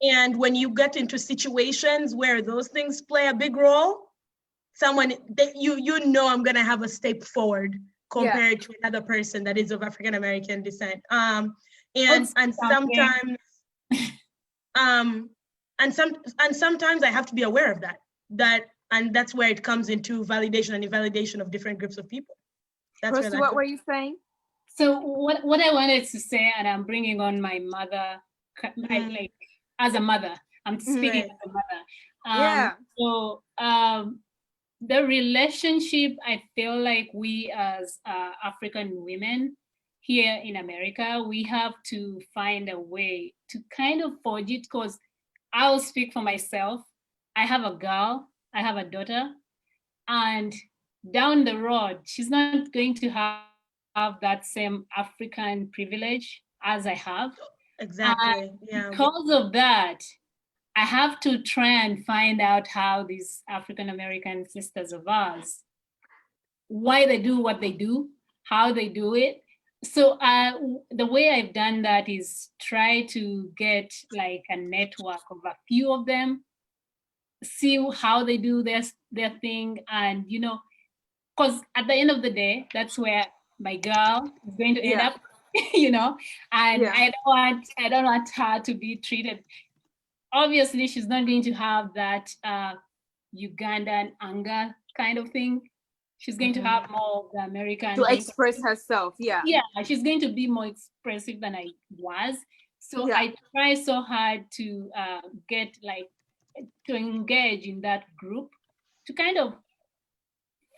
[SPEAKER 1] And when you get into situations where those things play a big role, you know I'm gonna have a step forward compared to another person that is of African American descent. And sometimes sometimes I have to be aware of that, and that's where it comes into validation and invalidation of different groups of people. That's
[SPEAKER 2] Rosie, what were you saying?
[SPEAKER 3] So what I wanted to say, and I'm bringing on my mother, like, as a mother, I'm speaking as a mother. So the relationship, I feel like we as African women here in America, we have to find a way to kind of forge it, because I'll speak for myself. I have a girl, I have a daughter, and down the road, she's not going to have that same African privilege as I have.
[SPEAKER 1] Exactly. Yeah.
[SPEAKER 3] Because of that, I have to try and find out how these African American sisters of ours why they do what they do, how they do it. So the way I've done that is try to get like a network of a few of them, see how they do their thing, and because at the end of the day, that's where my girl is going to end up, and I don't want her to be treated. Obviously, she's not going to have that Ugandan anger kind of thing. She's going to have more of the American
[SPEAKER 2] to express herself. Yeah,
[SPEAKER 3] she's going to be more expressive than I was. So I try so hard to get to engage in that group, to kind of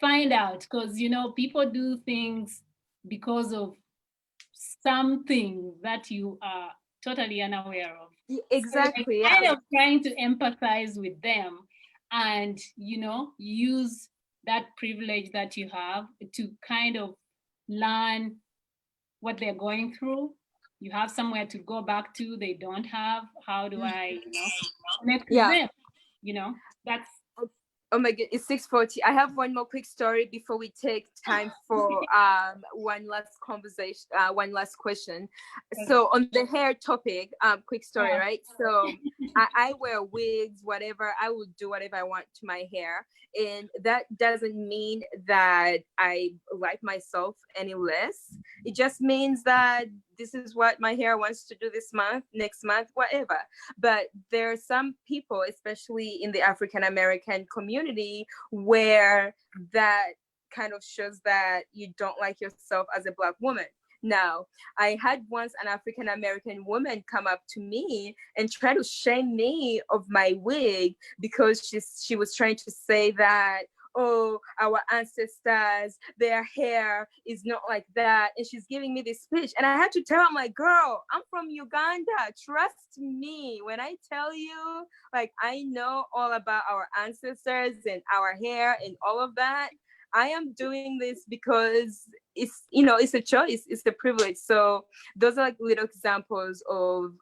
[SPEAKER 3] find out, because people do things because of something that you are totally unaware of.
[SPEAKER 2] Exactly.
[SPEAKER 3] So kind of trying to empathize with them, and use that privilege that you have to kind of learn what they're going through. You have somewhere to go back to, they don't have. How do I connect with them? That's
[SPEAKER 2] Oh my God, it's 6:40. I have one more quick story before we take time for one last conversation, one last question. So on the hair topic, quick story, right? So I wear wigs, whatever. I will do whatever I want to my hair. And that doesn't mean that I like myself any less. It just means that this is what my hair wants to do this month, next month, whatever. But there are some people, especially in the African American community, where that kind of shows that you don't like yourself as a Black woman. Now, I had once an African American woman come up to me and try to shame me of my wig, because she was trying to say that, oh, our ancestors, their hair is not like that. And she's giving me this speech. And I had to tell her, I'm like, girl, I'm from Uganda. Trust me when I tell you, like, I know all about our ancestors and our hair and all of that. I am doing this because it's a choice, it's the privilege. So those are like little examples of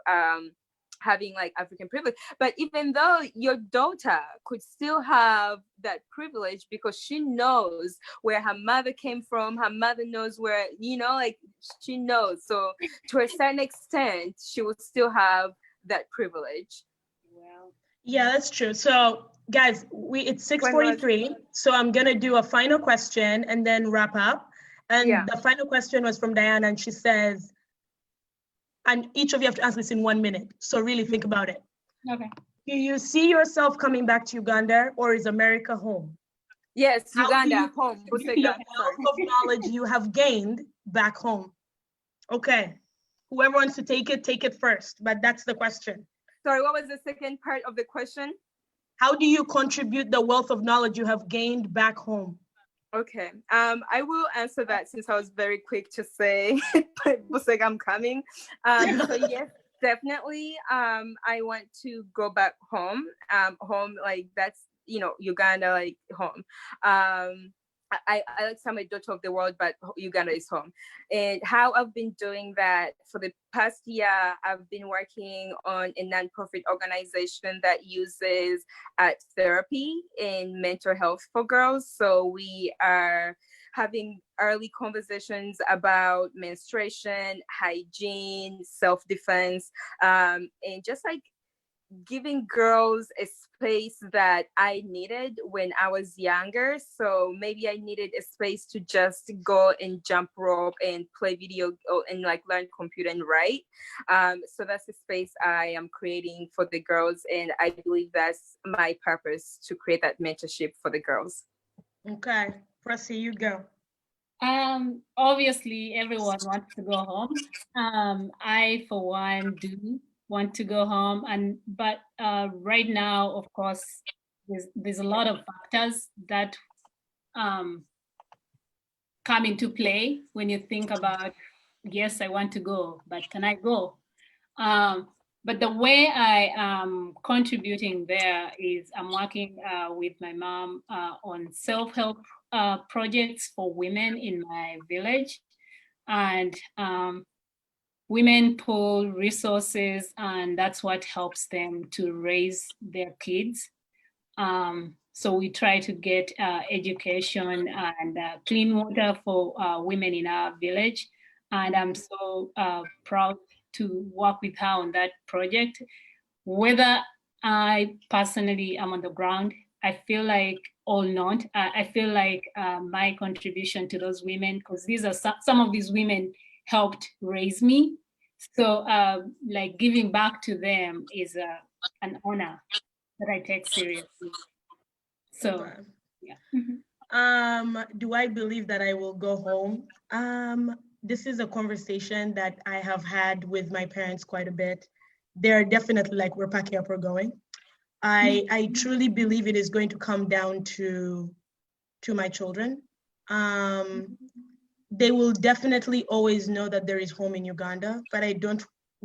[SPEAKER 2] having like African privilege. But even though your daughter could still have that privilege, because she knows where her mother came from, her mother knows where, like she knows. So to a certain extent, she will still have that privilege.
[SPEAKER 3] Wow.
[SPEAKER 1] Yeah, that's true. So guys, it's 6:43. So I'm gonna do a final question and then wrap up. And the final question was from Diana, and she says, and each of you have to answer this in 1 minute. So really think about it.
[SPEAKER 3] Okay.
[SPEAKER 1] Do you see yourself coming back to Uganda, or is America home?
[SPEAKER 2] Yes, Uganda, home.
[SPEAKER 1] The wealth of knowledge you have gained back home. Okay. Whoever wants to take it first, but that's the question.
[SPEAKER 2] Sorry, what was the second part of the question?
[SPEAKER 1] How do you contribute the wealth of knowledge you have gained back home?
[SPEAKER 2] Okay, I will answer that since I was very quick to say, was like I'm coming. So yes, definitely. I want to go back home. Home, like that's Uganda, like home. I like to say I'm a daughter of the world, but Uganda is home. And how I've been doing that for the past year, I've been working on a nonprofit organization that uses therapy and mental health for girls. So we are having early conversations about menstruation, hygiene, self-defense, and just like giving girls a space that I needed when I was younger. So maybe I needed a space to just go and jump rope and play video and like learn computer and write. So that's the space I am creating for the girls. And I believe that's my purpose, to create that mentorship for the girls.
[SPEAKER 1] Okay, Pressy, you go.
[SPEAKER 3] Obviously everyone wants to go home. I for one do want to go home, but right now, of course, there's a lot of factors that come into play when you think about, yes, I want to go, but can I go? But the way I am contributing there is I'm working with my mom on self-help projects for women in my village, and women pool resources, and that's what helps them to raise their kids. So we try to get education and clean water for women in our village. And I'm so proud to work with her on that project. Whether I personally am on the ground, I feel like, or not, I feel like my contribution to those women, because these are some of these women helped raise me. So like giving back to them is an honor that I take seriously. So,
[SPEAKER 1] Okay.
[SPEAKER 3] yeah.
[SPEAKER 1] Do I believe that I will go home? This is a conversation that I have had with my parents quite a bit. They're definitely like, we're packing up, we're going. I truly believe it is going to come down to my children. They will definitely always know that there is home in Uganda, but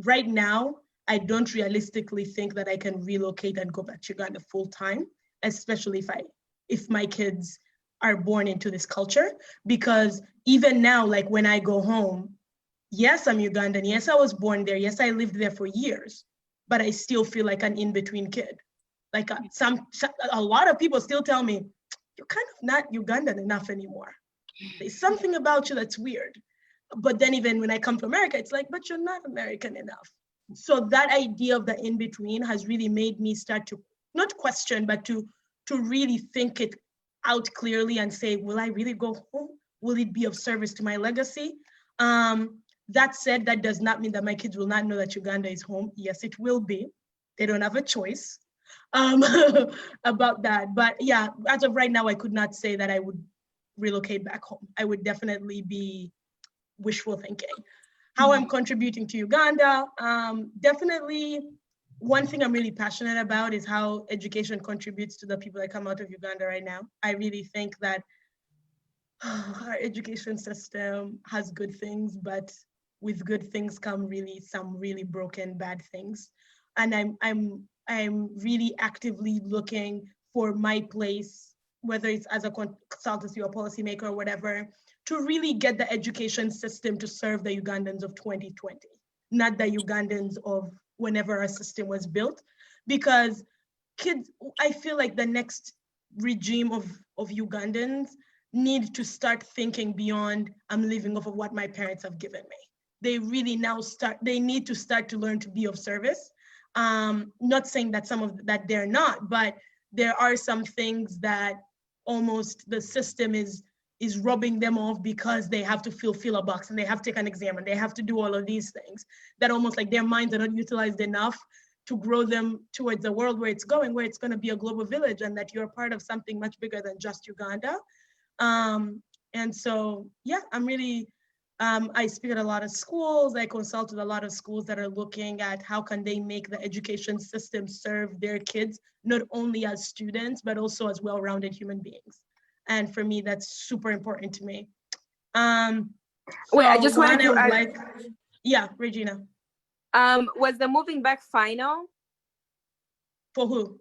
[SPEAKER 1] right now, I don't realistically think that I can relocate and go back to Uganda full time, especially if my kids are born into this culture. Because even now, like when I go home, yes, I'm Ugandan. Yes, I was born there. Yes, I lived there for years, but I still feel like an in-between kid. Like a lot of people still tell me, you're kind of not Ugandan enough anymore. There's something about you that's weird. But then even when I come to America, it's like, but you're not American enough. So that idea of the in-between has really made me start to not question, but to really think it out clearly and say, will I really go home? Will it be of service to my legacy? That said, that does not mean that my kids will not know that Uganda is home. Yes, it will be. They don't have a choice about that. But yeah, as of right now, I could not say that I would relocate back home. I would definitely be wishful thinking. How I'm contributing to Uganda, definitely one thing I'm really passionate about is how education contributes to the people that come out of Uganda right now. I really think that our education system has good things, but with good things come really some really broken, bad things. And I'm really actively looking for my place, whether it's as a consultancy or policymaker or whatever, to really get the education system to serve the Ugandans of 2020, not the Ugandans of whenever our system was built. Because kids, I feel like the next regime of Ugandans need to start thinking beyond, I'm living off of what my parents have given me. They really they need to start to learn to be of service. Not saying that that they're not, but there are some things that almost the system is rubbing them off because they have to fill a box and they have to take an exam and they have to do all of these things that almost like their minds are not utilized enough to grow them towards a world where it's going to be a global village and that you're part of something much bigger than just Uganda. And so, yeah, I'm really, I speak at a lot of schools. I consult with a lot of schools that are looking at how can they make the education system serve their kids, not only as students, but also as well-rounded human beings. And for me, that's super important to me.
[SPEAKER 2] Wait, I just wanted to add,
[SPEAKER 1] yeah, Regina.
[SPEAKER 2] Was the moving back final?
[SPEAKER 1] For who?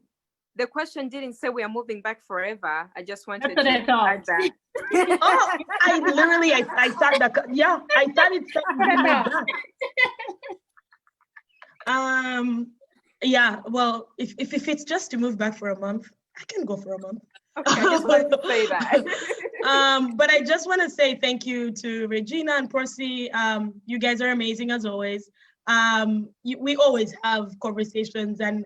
[SPEAKER 2] The question didn't say we are moving back forever. I just wanted
[SPEAKER 3] to
[SPEAKER 2] add that.
[SPEAKER 1] Oh, I thought that, yeah, I thought it said moving back. Yeah, well, if it's just to move back for a month, I can go for a month.
[SPEAKER 2] Okay, I just wanted to say that.
[SPEAKER 1] But I just want to say thank you to Regina and Percy. You guys are amazing as always. We always have conversations, and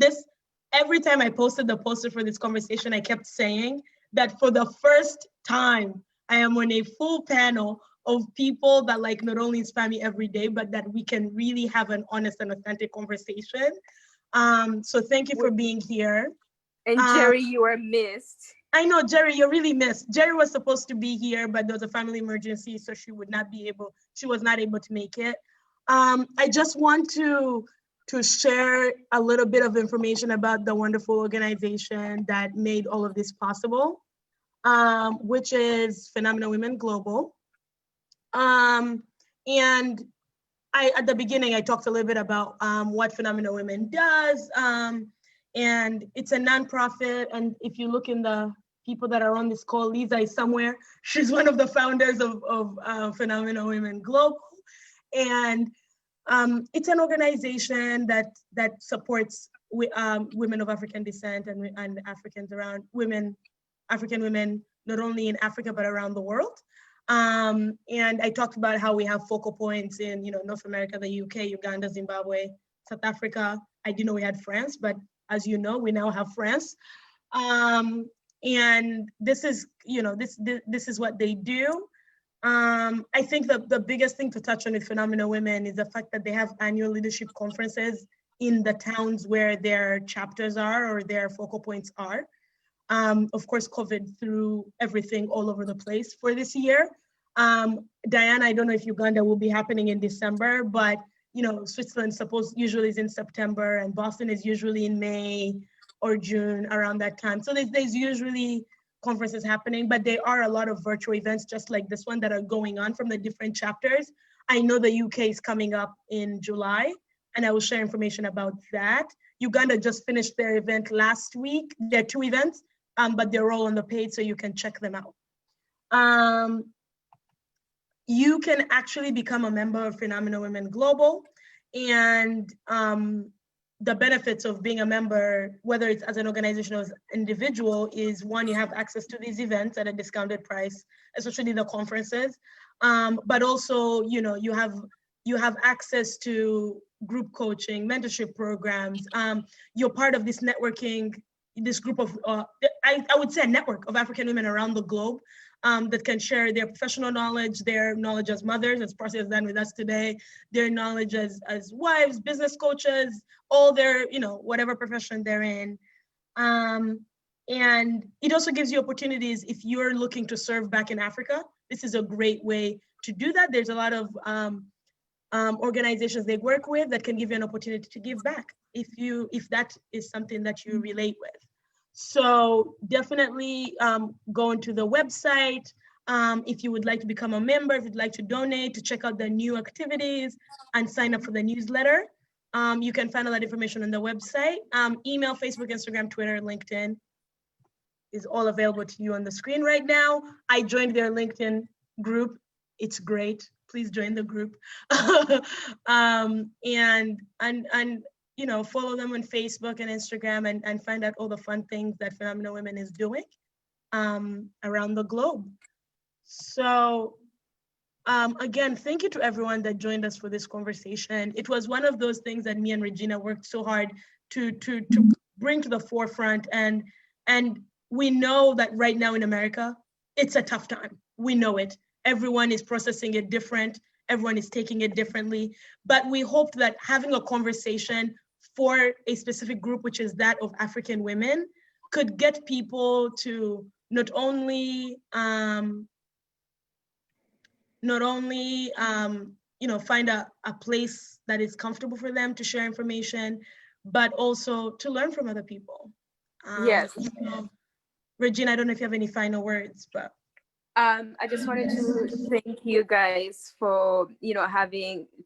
[SPEAKER 1] this, every time I posted the poster for this conversation, I kept saying that for the first time, I am on a full panel of people that like not only inspire me every day, but that we can really have an honest and authentic conversation. So thank you for being here.
[SPEAKER 2] And Jerry, you are missed.
[SPEAKER 1] I know, Jerry, you're really missed. Jerry was supposed to be here, but there was a family emergency, so she was not able to make it. I just want to share a little bit of information about the wonderful organization that made all of this possible, which is Phenomenal Women Global. And at the beginning, I talked a little bit about what Phenomenal Women does. And it's a nonprofit. And if you look in the people that are on this call, Lisa is somewhere. She's one of the founders of Phenomenal Women Global. And it's an organization that supports women of African descent and Africans around African women, not only in Africa, but around the world. And I talked about how we have focal points in, North America, the UK, Uganda, Zimbabwe, South Africa. I didn't know we had France, but as you know, we now have France. And this is, this is what they do. I think the biggest thing to touch on with Phenomenal Women is the fact that they have annual leadership conferences in the towns where their chapters are or their focal points are. Of course, COVID threw everything all over the place for this year. Diana, I don't know if Uganda will be happening in December, but Switzerland usually is in September, and Boston is usually in May or June, around that time. So there's usually conferences happening, but there are a lot of virtual events just like this one that are going on from the different chapters. I know the UK is coming up in July, and I will share information about that. Uganda just finished their event last week. There are 2 events, but they're all on the page, so you can check them out. You can actually become a member of Phenomenal Women Global, and the benefits of being a member, whether it's as an organization or as an individual, is one, you have access to these events at a discounted price, especially the conferences, but also, you have access to group coaching, mentorship programs. You're part of this networking, this group of, I would say a network of African women around the globe that can share their professional knowledge, their knowledge as mothers, as Patricia has done with us today, their knowledge as wives, business coaches, all their, whatever profession they're in. And it also gives you opportunities if you're looking to serve back in Africa. This is a great way to do that. There's a lot of organizations they work with that can give you an opportunity to give back if that is something that you relate with. So definitely go into the website if you would like to become a member, if you'd like to donate, to check out the new activities and sign up for the newsletter. You can find all that information on the website. Email, Facebook, Instagram, Twitter, LinkedIn is all available to you on the screen right now. I joined their LinkedIn group. It's great. Please join the group. And follow them on Facebook and Instagram and find out all the fun things that Phenomenal Women is doing around the globe. So again, thank you to everyone that joined us for this conversation. It was one of those things that me and Regina worked so hard to bring to the forefront. And we know that right now in America, it's a tough time. We know it. Everyone is processing it different. Everyone is taking it differently. But we hoped that having a conversation for a specific group, which is that of African women, could get people to not only find a place that is comfortable for them to share information, but also to learn from other people.
[SPEAKER 2] Yes.
[SPEAKER 1] Regina, I don't know if you have any final words, but.
[SPEAKER 2] I just wanted to thank you guys for,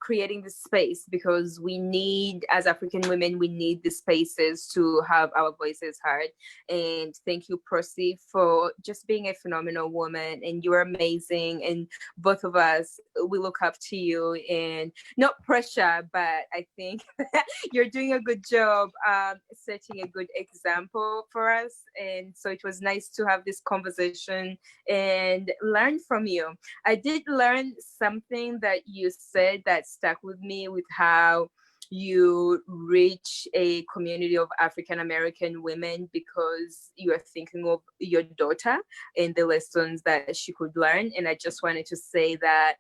[SPEAKER 2] creating this space, because we need, as African women, we need the spaces to have our voices heard. And thank you, Prosi, for just being a phenomenal woman, and you're amazing. And both of us, we look up to you, and not pressure, but I think you're doing a good job setting a good example for us. And so it was nice to have this conversation and learn from you. I did learn something that you said that stuck with me, with how you reach a community of African American women because you are thinking of your daughter and the lessons that she could learn. And I just wanted to say that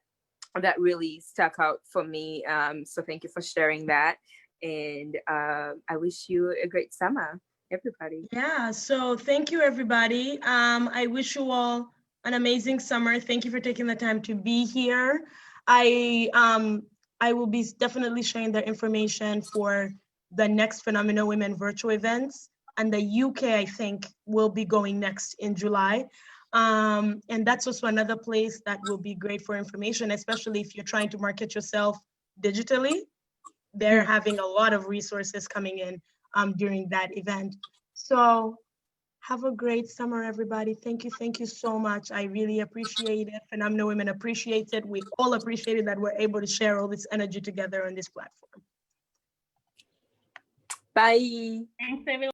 [SPEAKER 2] really stuck out for me. So thank you for sharing that. And I wish you a great summer, everybody.
[SPEAKER 1] Yeah, so thank you, everybody. I wish you all an amazing summer. Thank you for taking the time to be here. I will be definitely sharing the information for the next Phenomenal Women virtual events, and the UK, I think, will be going next in July. And that's also another place that will be great for information, especially if you're trying to market yourself digitally. They're having a lot of resources coming in during that event. So have a great summer, everybody. Thank you so much. I really appreciate it. Phenomenal Women appreciates it. We all appreciate it that we're able to share all this energy together on this platform.
[SPEAKER 2] Bye.
[SPEAKER 3] Thanks, everyone.